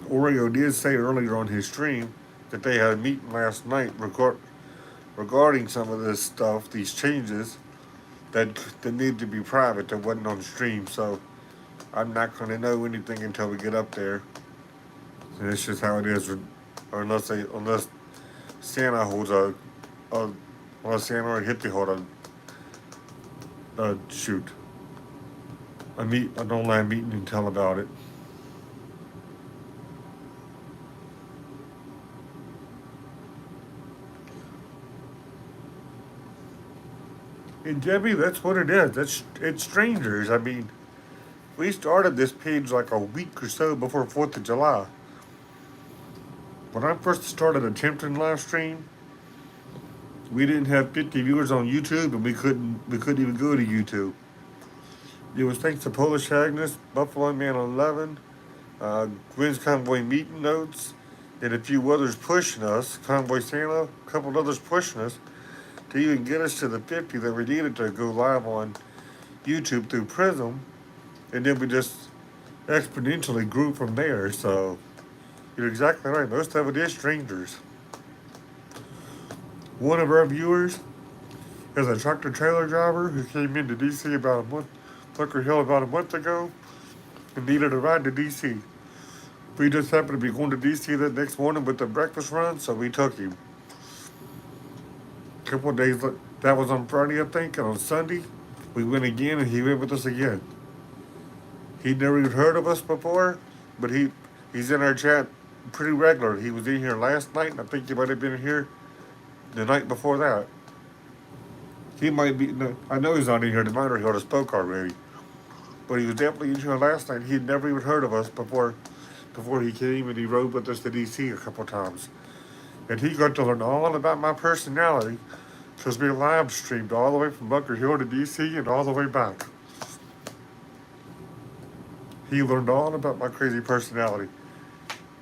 Oreo did say earlier on his stream that they had a meeting last night regarding some of this stuff, these changes that need to be private that wasn't on stream. So I'm not gonna know anything until we get up there. And it's just how it is, or unless Santa holds a unless Santa or Hippie hold a shoot an online meeting and tell about it. And Debbie, that's what it is. It's strangers. I mean, we started this page like a week or so before 4th of July. When I first started attempting live stream, we didn't have 50 viewers on YouTube, and we couldn't even go to YouTube. It was thanks to Polish Agnes, Buffalo Man 11, Gwen's Convoy Meeting Notes, and a few others pushing us, Convoy Santa, a couple others pushing us to even get us to the 50 that we needed to go live on YouTube through Prism, and then we just exponentially grew from there. So you're exactly right. Most of it is strangers. One of our viewers is a tractor trailer driver who came into DC about a month, Bunker Hill about a month ago, and needed a ride to DC. We just happened to be going to DC that next morning with the breakfast run, so we took him. A couple of days, that was on Friday, I think, and on Sunday, we went again, and he went with us again. He'd never even heard of us before, but he's in our chat pretty regular. He was in here last night, and I think he might have been here the night before that. He might be. No, I know he's not in here tonight, or he would have spoke already. But he was definitely in here last night. He had never even heard of us before he came, and he rode with us to DC a couple times. And he got to learn all about my personality because we live streamed all the way from Bunker Hill to DC and all the way back. He learned all about my crazy personality.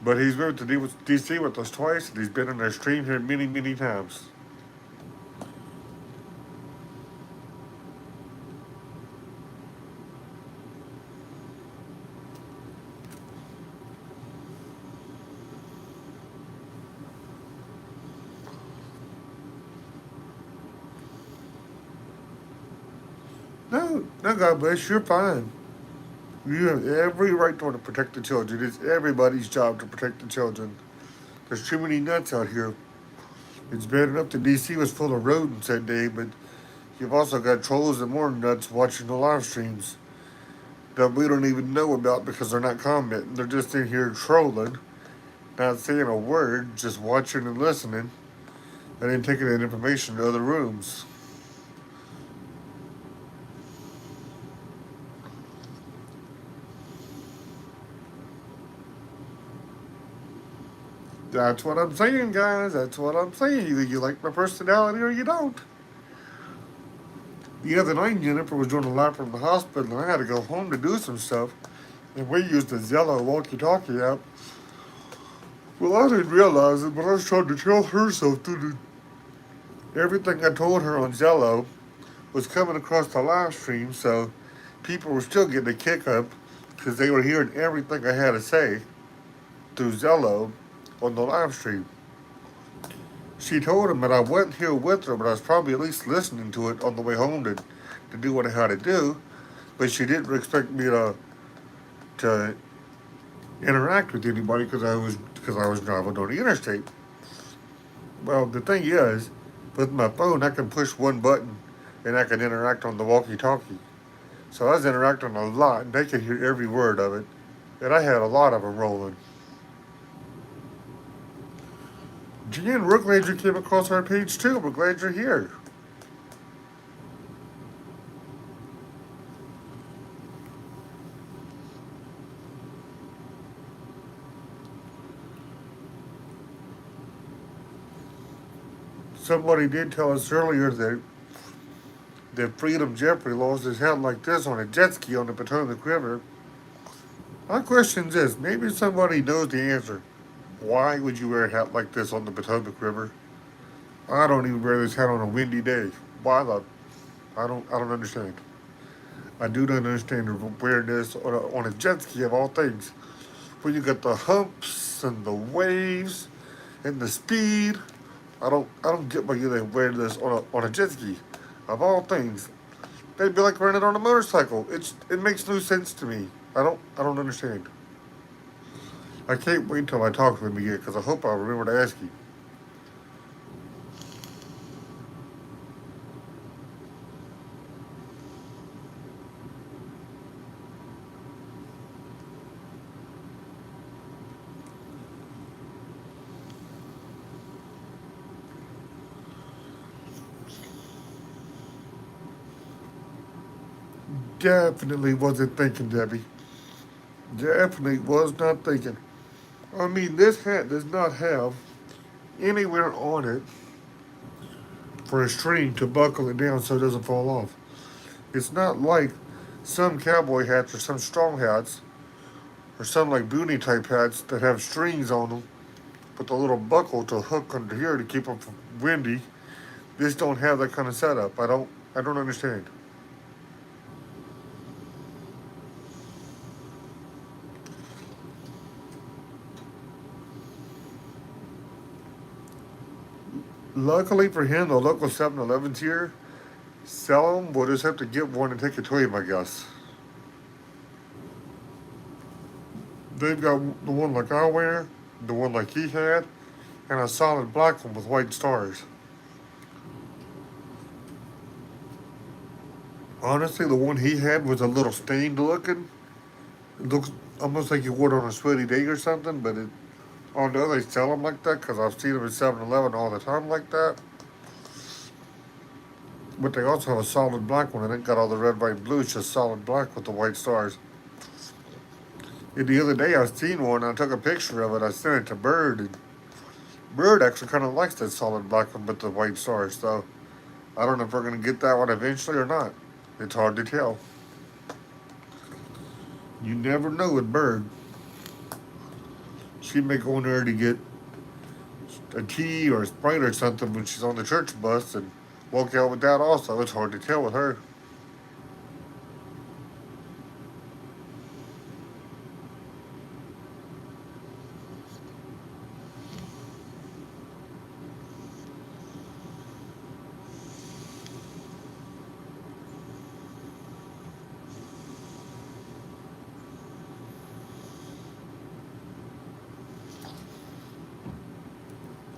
But he's moved to DC with us twice, and he's been in our stream here many, many times. No, no, God bless, you're fine. You have every right to want to protect the children. It's everybody's job to protect the children. There's too many nuts out here. It's bad enough that DC was full of rodents that day, but you've also got trolls and more nuts watching the live streams that we don't even know about because they're not commenting. They're just in here trolling, not saying a word, just watching and listening, and then taking that information to other rooms. That's what I'm saying, guys. That's what I'm saying. Either you like my personality or you don't. The other night, Jennifer was doing a live from the hospital, and I had to go home to do some stuff. And we used the Zello walkie-talkie app. Well, I didn't realize it, but I was trying to tell her something. Everything I told her on Zello was coming across the live stream, so people were still getting a kick up because they were hearing everything I had to say through Zello on the live stream. She told him that I wasn't here with her, but I was probably at least listening to it on the way home to do what I had to do. But she didn't expect me to interact with anybody because I was driving on the interstate. Well, the thing is, with my phone, I can push one button and I can interact on the walkie-talkie. So I was interacting a lot, and they could hear every word of it. And I had a lot of them rolling. Jan, we're glad you came across our page too. We're glad you're here. Somebody did tell us earlier that Freedom Jeffrey lost his hat like this on a jet ski on the Potomac River. My question is this: maybe somebody knows the answer. Why would you wear a hat like this on the Potomac River? I don't even wear this hat on a windy day. Why the? I don't understand. I do not understand wearing this on a jet ski of all things. Where you got the humps and the waves and the speed. I don't get why you wear this on a jet ski. Of all things, they'd be like wearing it on a motorcycle. It makes no sense to me. I don't understand. I can't wait till I talk to him again because I hope I'll remember to ask you. Definitely wasn't thinking, Debbie. Definitely was not thinking. I mean, this hat does not have anywhere on it for a string to buckle it down so it doesn't fall off. It's not like some cowboy hats or some strong hats or some like boonie type hats that have strings on them with a little buckle to hook under here to keep them from windy. This don't have that kind of setup. I don't understand. Luckily for him, the local 7-Elevens here sell them. We'll just have to get one and take it to him, I guess. They've got the one like I wear, the one like he had, and a solid black one with white stars. Honestly, the one he had was a little stained looking. It looks almost like you wore it on a sweaty day or something, but it. Oh no, they sell them like that because I've seen them at 7-Eleven all the time like that. But they also have a solid black one, and it got all the red, white, and blue. It's just solid black with the white stars. And the other day I seen one, and I took a picture of it. I sent it to Bird, and Bird actually kind of likes that solid black one with the white stars. So I don't know if we're gonna get that one eventually or not. It's hard to tell. You never know with Bird. She may go in there to get a tea or a Sprite or something when she's on the church bus and walk out with that also. It's hard to tell with her.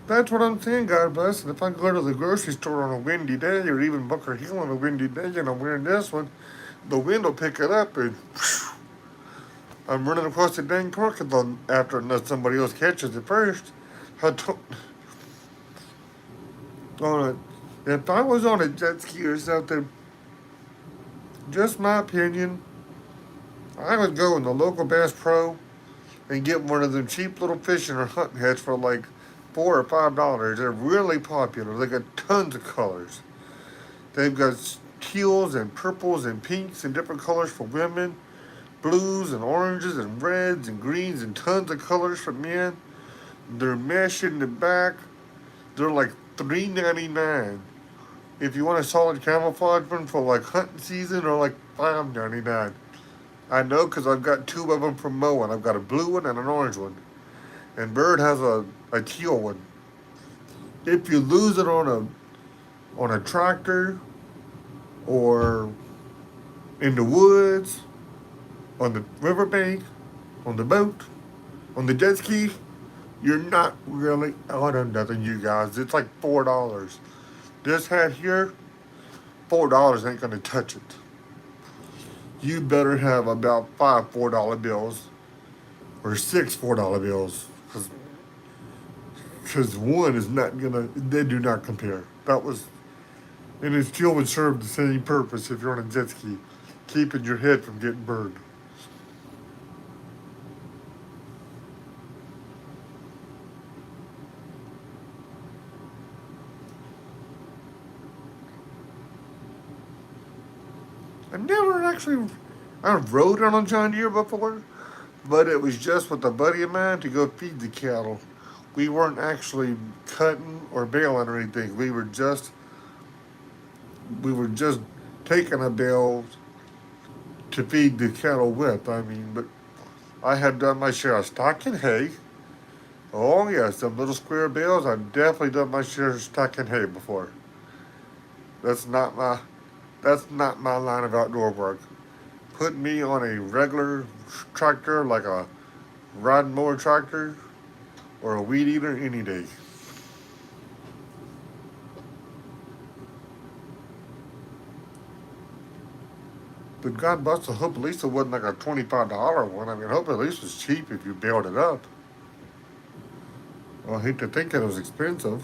That's what I'm saying, God bless. And if I go to the grocery store on a windy day or even Bunker Hill on a windy day and I'm wearing this one, the wind will pick it up and whew, I'm running across the dang parking lot after unless somebody else catches it first. I don't. On if I was on a jet ski or something, just my opinion, I would go in the local Bass Pro and get one of them cheap little fishing or hunting heads for like $4 or $5. They're really popular. They got tons of colors. They've got teals and purples and pinks and different colors for women, blues and oranges and reds and greens and tons of colors for men. They're mesh in the back. They're like $3.99. If you want a solid camouflage one for like hunting season, or like $5.99. I know because I've got two of them from Moen. I've got a blue one and an orange one. And Bird has a teal one. If you lose it on a tractor or in the woods, on the riverbank, on the boat, on the jet ski, you're not really out of nothing, you guys. It's like $4. This hat here, $4 ain't gonna touch it. You better have about five $4 bills or six $4 bills, because one is not gonna. They do not compare. That was, and it still would serve the same purpose if you're on a jet ski, keeping your head from getting burned. I never actually, I rode on a John Deere before, but it was just with a buddy of mine to go feed the cattle. We weren't actually cutting or baling or anything. We were just taking a bale to feed the cattle with. I mean, but I had done my share of stocking hay. Oh yes, them little square bales. I've definitely done my share of stocking hay before. That's not my that's not my line of outdoor work. Put me on a regular tractor like a riding mower tractor or a weed eater any day. But God bless, I hope at least it wasn't like a $25 one. I mean, I hope at least it was cheap if you bailed it up. Well, I hate to think that it was expensive.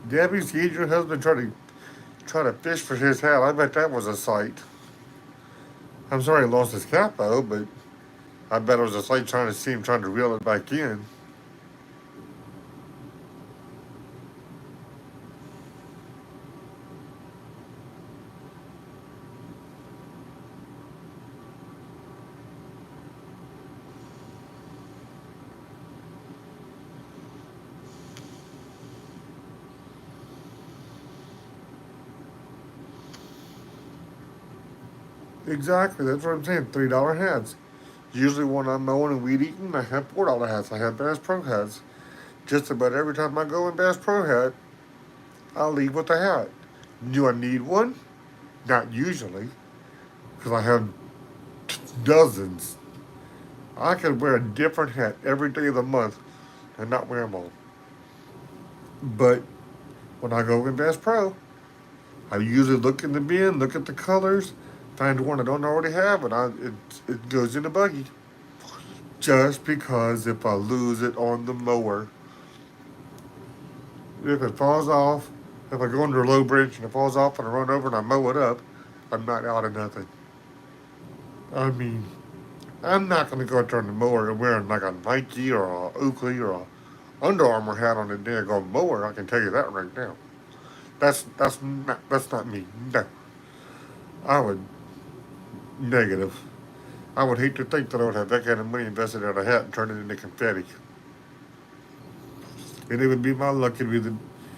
Debbie, see your husband try to fish for his hat. I bet that was a sight. I'm sorry he lost his capo, but I bet it was a sight trying to see him trying to reel it back in. Exactly, that's what I'm saying. $3 hats. Usually when I'm mowing and weed eating, I have $4 hats. I have Bass Pro hats. Just about every time I go in Bass Pro hat, I'll leave with a hat. Do I need one? Not usually, because I have dozens. I could wear a different hat every day of the month and not wear them all. But when I go in Bass Pro, I usually look in the bin, look at the colors, find one I don't already have, and it goes in the buggy. Just because if I lose it on the mower, if it falls off, if I go under a low branch and it falls off and I run over and I mow it up, I'm not out of nothing. I mean, I'm not going to go out there on the mower and wearing like a Nike or a Oakley or a Under Armour hat on the daggone mower. I can tell you that right now. That's not me. No, I would negative. I would hate to think that I would have that kind of money invested in a hat and turn it into confetti. And it would be my luck.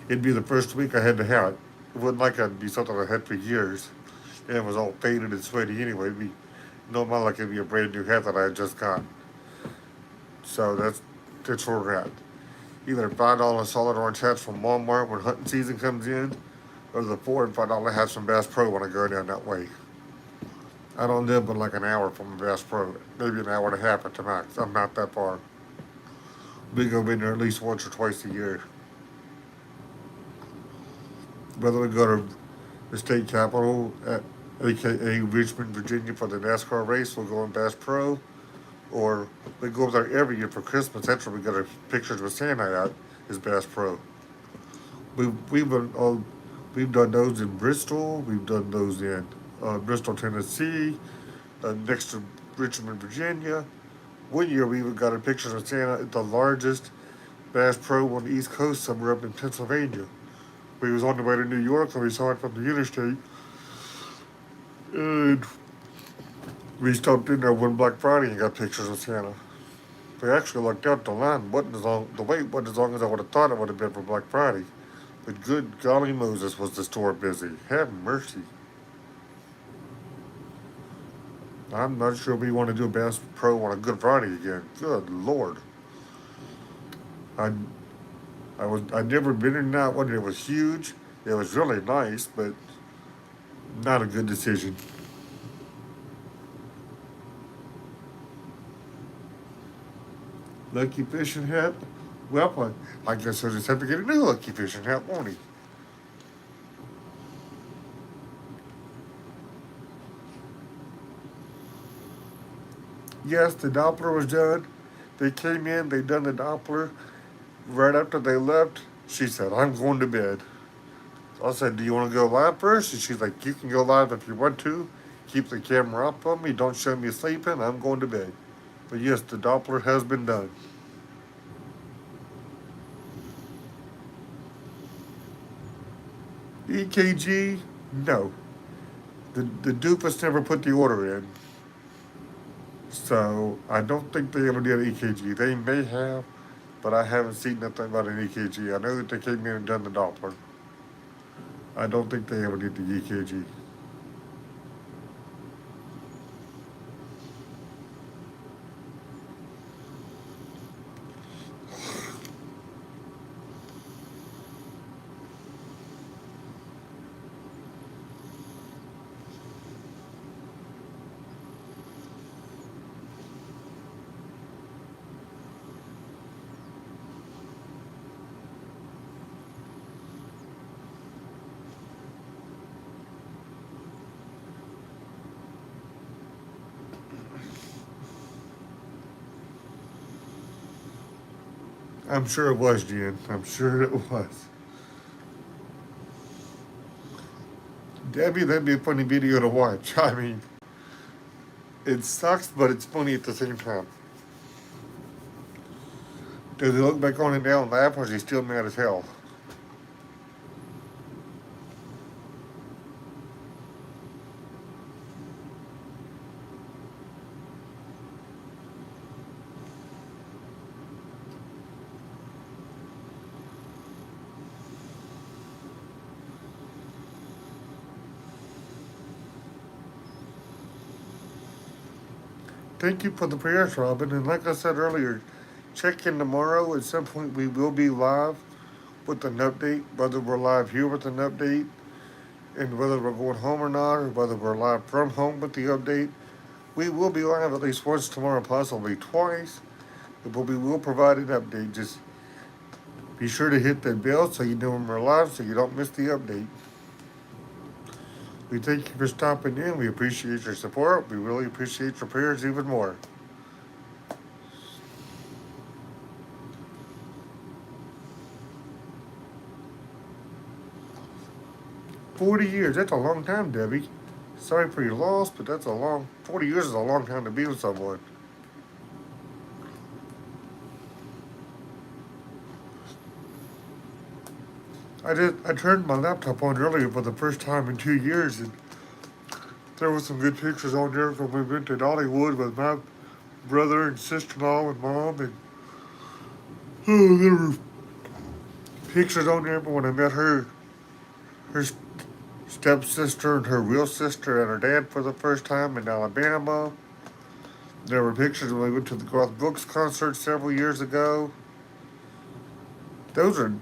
It'd be the first week I had the hat. It wouldn't like it'd be something I had for years. And it was all faded and sweaty anyway. It'd be no my luck. It'd be a brand new hat that I had just got. So that's where we're at. Either $5 solid orange hats from Walmart when hunting season comes in, or the $4 and $5 hats from Bass Pro when I go down that way. I don't live but like an hour from Bass Pro, maybe an hour and a half at the max. I'm not that far. We go in there at least once or twice a year. Whether we go to the state capitol at AKA Richmond, Virginia for the NASCAR race, we'll go in Bass Pro, or we go there every year for Christmas. That's where we get our pictures with Santa at, is Bass Pro. We've been we've done those in Bristol. We've done those in Bristol, Tennessee, next to Richmond, Virginia. One year we even got a picture of Santa at the largest Bass Pro on the East Coast, somewhere up in Pennsylvania. We was on the way to New York and we saw it from the interstate, and we stopped in there one Black Friday and got pictures of Santa. We actually lucked out. The line wasn't as long, the wait wasn't as long as I would have thought it would have been for Black Friday. But good golly Moses, was the store busy. Have mercy. I'm not sure we want to do a Bass Pro on a Good Friday again. Good Lord. I I'd never been in that one. It was huge. It was really nice, but not a good decision. Lucky fishing hat. Well, I guess I'll just have to get a new lucky fishing hat, won't he? Yes, the Doppler was done. They came in, they done the Doppler. Right after they left, she said, I'm going to bed. So I said, do you want to go live first? And she's like, you can go live if you want to. Keep the camera up on me. Don't show me sleeping. I'm going to bed. But yes, the Doppler has been done. EKG, no. The doofus never put the order in. So I don't think they ever did EKG. They may have, but I haven't seen nothing about an EKG. I know that they came in and done the Doppler. I don't think they ever did the EKG. I'm sure it was, Jen. I'm sure it was. Debbie, that'd be a funny video to watch. I mean, it sucks, but it's funny at the same time. Does he look back on it now and laugh, or is he still mad as hell? Thank you for the prayers, Robin. And like I said earlier, check in tomorrow. At some point, we will be live with an update, whether we're live here with an update, and whether we're going home or not, or whether we're live from home with the update. We will be live at least once tomorrow, possibly twice, but we will provide an update. Just be sure to hit that bell so you know when we're live so you don't miss the update. We thank you for stopping in. We appreciate your support. We really appreciate your prayers even more. 40 years, that's a long time, Debbie. Sorry for your loss, but 40 years is a long time to be with someone. I turned my laptop on earlier for the first time in 2 years, and there were some good pictures on there from when we went to Dollywood with my brother and sister-in-law and mom, and oh, there were pictures on there from when I met her stepsister and her real sister and her dad for the first time in Alabama. There were pictures when we went to the Garth Brooks concert several years ago. Those are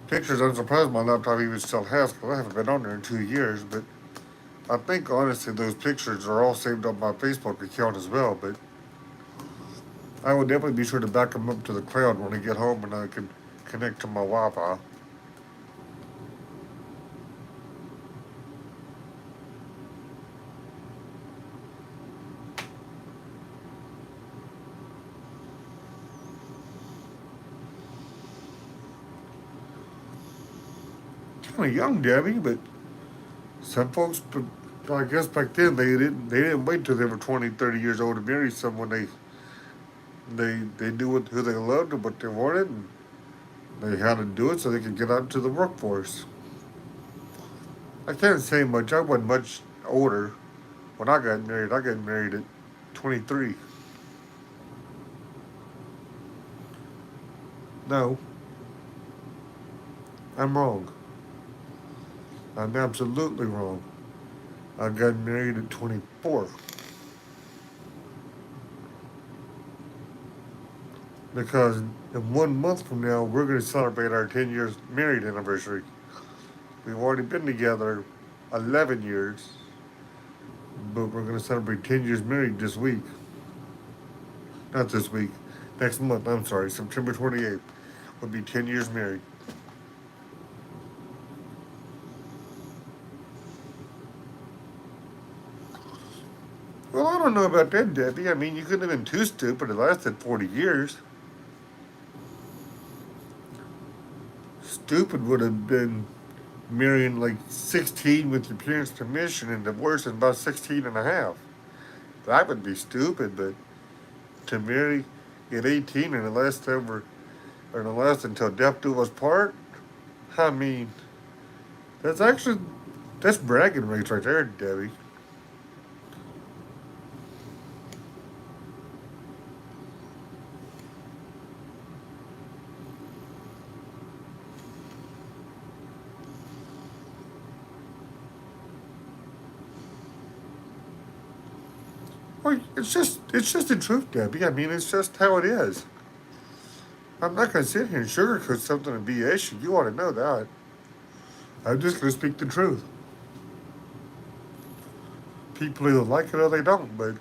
pictures I'm surprised my laptop even still has because I haven't been on there in 2 years. But I think honestly those pictures are all saved on my Facebook account as well. But I will definitely be sure to back them up to the cloud when I get home and I can connect to my Wi-Fi. Kind of young, Debbie, but some folks, I guess back then they didn't wait till they were 20, 30 years old to marry someone. They knew who they loved and what they wanted, and they had to do it so they could get out into the workforce. I can't say much. I wasn't much older when I got married. I got married at 23. No, I'm wrong. I'm absolutely wrong. I got married at 24 because in 1 month from now we're going to celebrate our 10 years married anniversary. We've already been together 11 years, but we're going to celebrate 10 years married this week. Not this week. Next month, I'm sorry, September 28th. We'll be 10 years married. Well, I don't know about that, Debbie. I mean, you couldn't have been too stupid. It lasted 40 years. Stupid would have been marrying like 16 with your parents' permission and divorcing about 16 and a half. That would be stupid, but to marry at 18 and it lasts until death do us part, I mean, that's actually, that's bragging rights right there, Debbie. Well, it's just the truth, Debbie. I mean, it's just how it is. I'm not gonna sit here and sugarcoat something and BS you. You ought to know that. I'm just gonna speak the truth. People either like it or they don't, but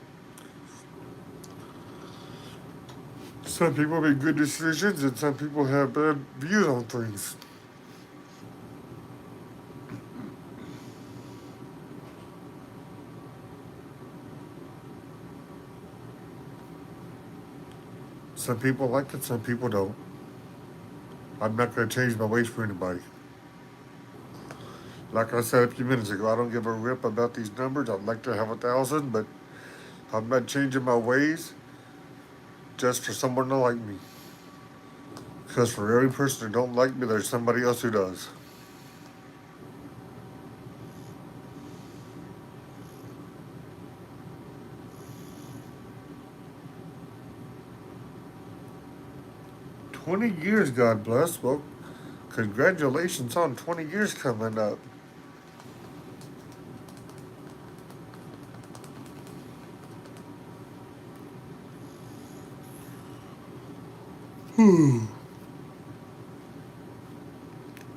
some people make good decisions and some people have bad views on things. 'Some people like it, some people don't. I'm not gonna change my ways for anybody. Like I said a few minutes ago, I don't give a rip about these numbers. I'd like to have 1,000, but I'm not changing my ways just for someone to like me. Because for every person who don't like me, there's somebody else who does. 20 years, God bless. Well, congratulations on 20 years coming up.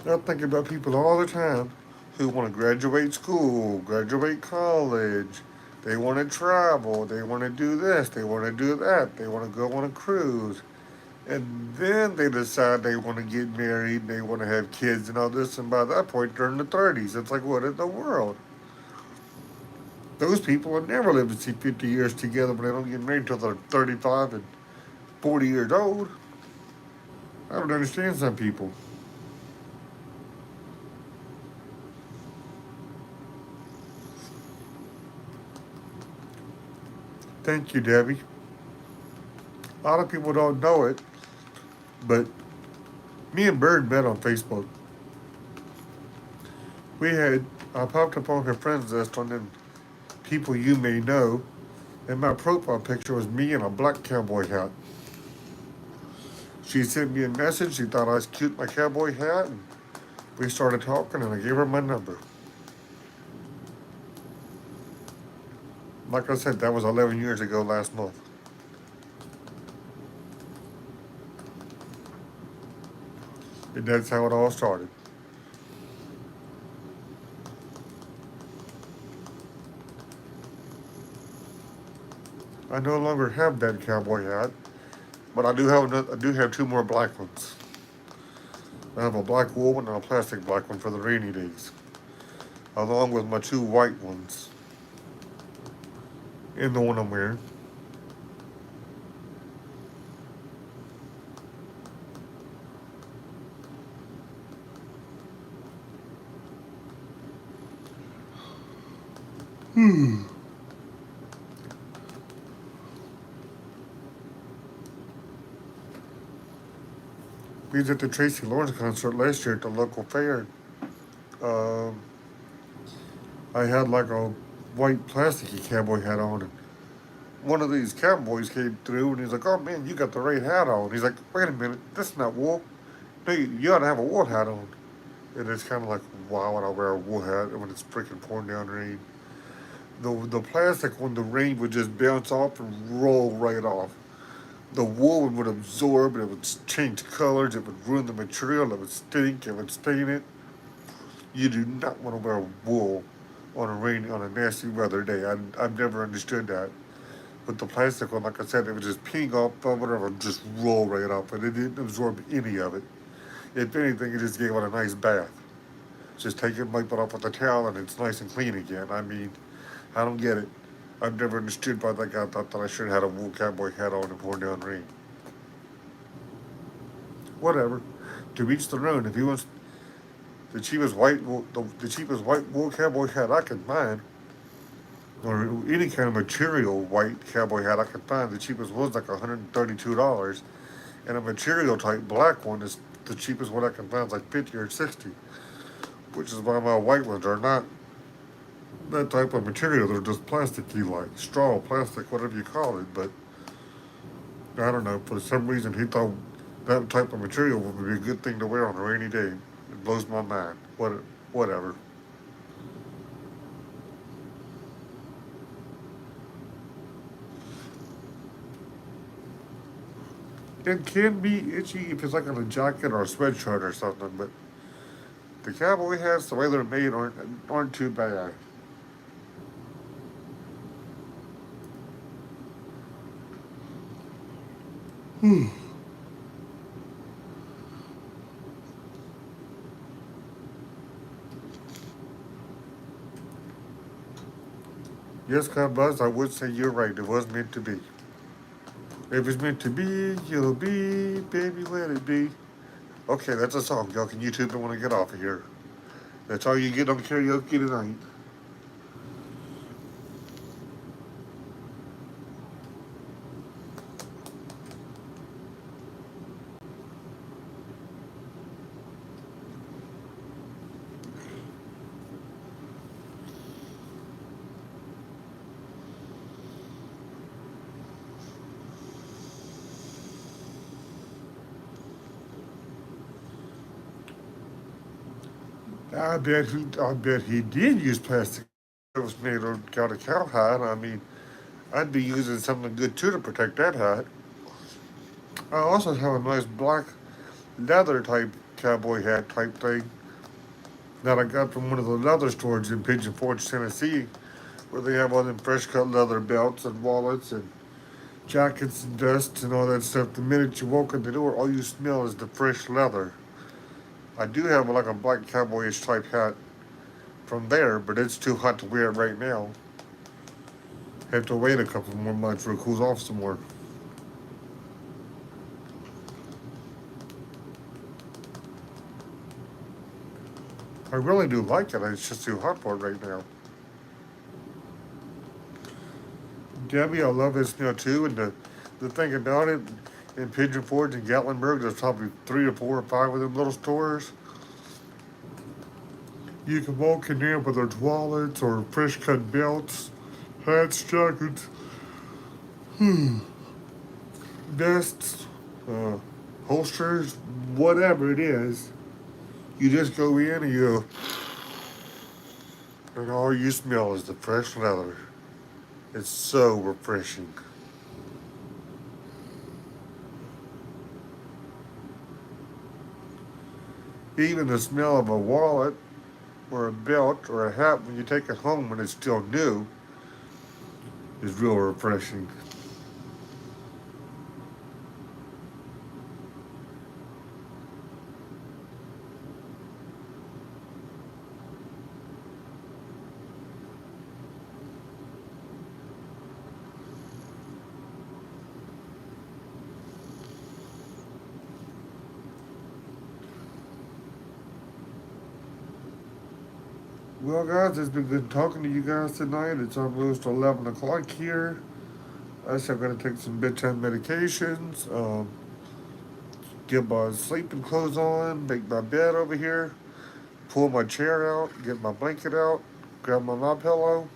I think about people all the time who want to graduate school, graduate college. They want to travel. They want to do this. They want to do that. They want to go on a cruise. And then they decide they want to get married. They want to have kids and all this. And by that point, they're in the 30s. It's like, what in the world? Those people will never live to see 50 years together when they don't get married until they're 35 and 40 years old. I don't understand some people. Thank you, Debbie. A lot of people don't know it, but me and Bird met on Facebook. We had, I popped up on her friends list on them people you may know, and my profile picture was me in a black cowboy hat. She sent me a message. She thought I was cute in my cowboy hat, and we started talking, and I gave her my number. Like I said, that was 11 years ago last month. And that's how it all started. I no longer have that cowboy hat, but I do have two more black ones. I have a black wool one and a plastic black one for the rainy days, along with my two white ones and the one I'm wearing. We was at the Tracy Lawrence concert last year at the local fair. Um, I had like a white plasticky cowboy hat on, and one of these cowboys came through, and he's like, "Oh man, you got the right hat on." He's like, "Wait a minute, that's not wool. No, you ought to have a wool hat on." And it's kind of like, why would I wear a wool hat when it's freaking pouring down rain? The plastic one, the rain would just bounce off and roll right off. The wool would absorb, it would change colors, it would ruin the material, it would stink, it would stain it. You do not want to wear wool on a rainy, on a nasty weather day. I've never understood that. But the plastic one, like I said, it would just ping off or whatever, just roll right off, and it didn't absorb any of it. If anything, it just gave it a nice bath. Just take it, wipe it off with a towel, and it's nice and clean again. I mean, I don't get it. I've never understood why that guy thought that I should have had a wool cowboy hat on and pouring down rain. Whatever. To each their own. If he wants the cheapest white wool, the cheapest white wool cowboy hat I can find, or any kind of material white cowboy hat I can find, the cheapest one's like $132, and a material type black one is the cheapest one I can find is like 50 or 60, which is why my white ones are not that type of material. They're just plasticky, like straw, plastic, whatever you call it. But I don't know. For some reason, he thought that type of material would be a good thing to wear on a rainy day. It blows my mind. Whatever. It can be itchy if it's like on a jacket or a sweatshirt or something, but the cowboy hats, the way they're made, aren't too bad. Yes, God bless. I would say you're right. It was meant to be. If it's meant to be, it'll be, baby, let it be. Okay, that's a song. Y'all can YouTube it when I get off of here. That's all you get on karaoke tonight. I bet he did use plastic. It was made out of cowhide. I mean, I'd be using something good too to protect that hide. I also have a nice black leather type cowboy hat type thing that I got from one of the leather stores in Pigeon Forge, Tennessee, where they have all them fresh cut leather belts and wallets and jackets and vests and all that stuff. The minute you walk in the door, all you smell is the fresh leather. I do have like a black cowboyish type hat from there, but it's too hot to wear it right now. Have to wait a couple more months for it cools off some more. I really do like it. It's just too hot for it right now. Debbie, I love this now too. And the thing about it, in Pigeon Forge and Gatlinburg, there's probably 3 or 4 or 5 of them little stores. You can walk in there with their wallets or fresh cut belts, hats, jackets, vests, uh, holsters, whatever it is. You just go in and all you smell is the fresh leather. It's so refreshing. Even the smell of a wallet or a belt or a hat when you take it home when it's still new is real refreshing. Well, guys, it's been good talking to you guys tonight. It's almost 11 o'clock here. I'm going to take some bedtime medications, get my sleeping clothes on, make my bed over here, pull my chair out, get my blanket out, grab my pillow.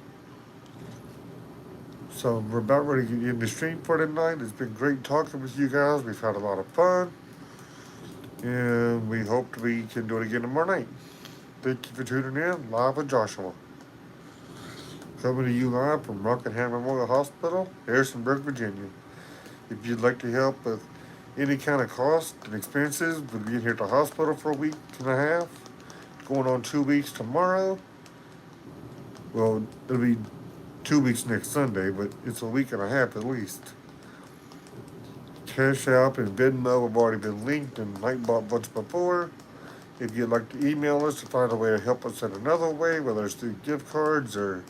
So we're about ready to get in the stream for tonight. It's been great talking with you guys. We've had a lot of fun, and we hope we can do it again tomorrow night. Thank you for tuning in, live with Joshua. Coming to you live from Rockingham Memorial Hospital, Harrisonburg, Virginia. If you'd like to help with any kind of cost and expenses with being here at the hospital for a week and a half, going on 2 weeks tomorrow. Well, it'll be 2 weeks next Sunday, but it's a week and a half at least. Cash App and Venmo have already been linked and Nightbot once before. If you'd like to email us to find a way to help us in another way, whether it's through gift cards or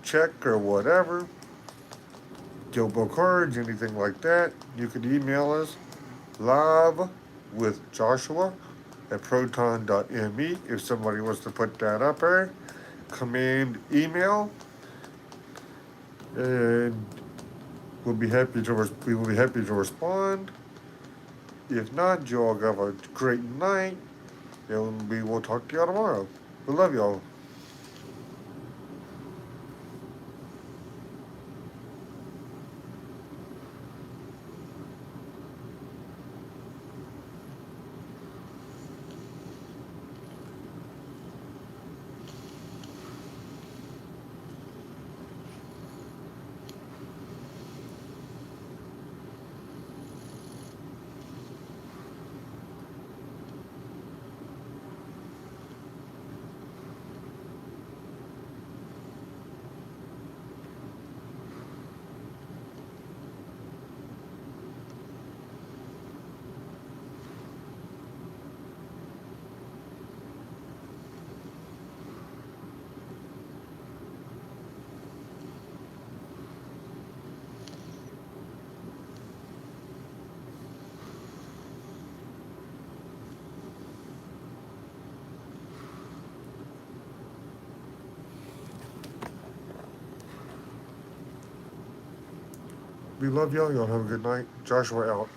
check or whatever, Gilbo cards, anything like that, you can email us live with Joshua at proton.me if somebody wants to put that up there. Command email, and we will be happy to respond. If not, you all have a great night, and we will talk to y'all tomorrow. We love y'all. We love y'all. Y'all have a good night. Joshua out.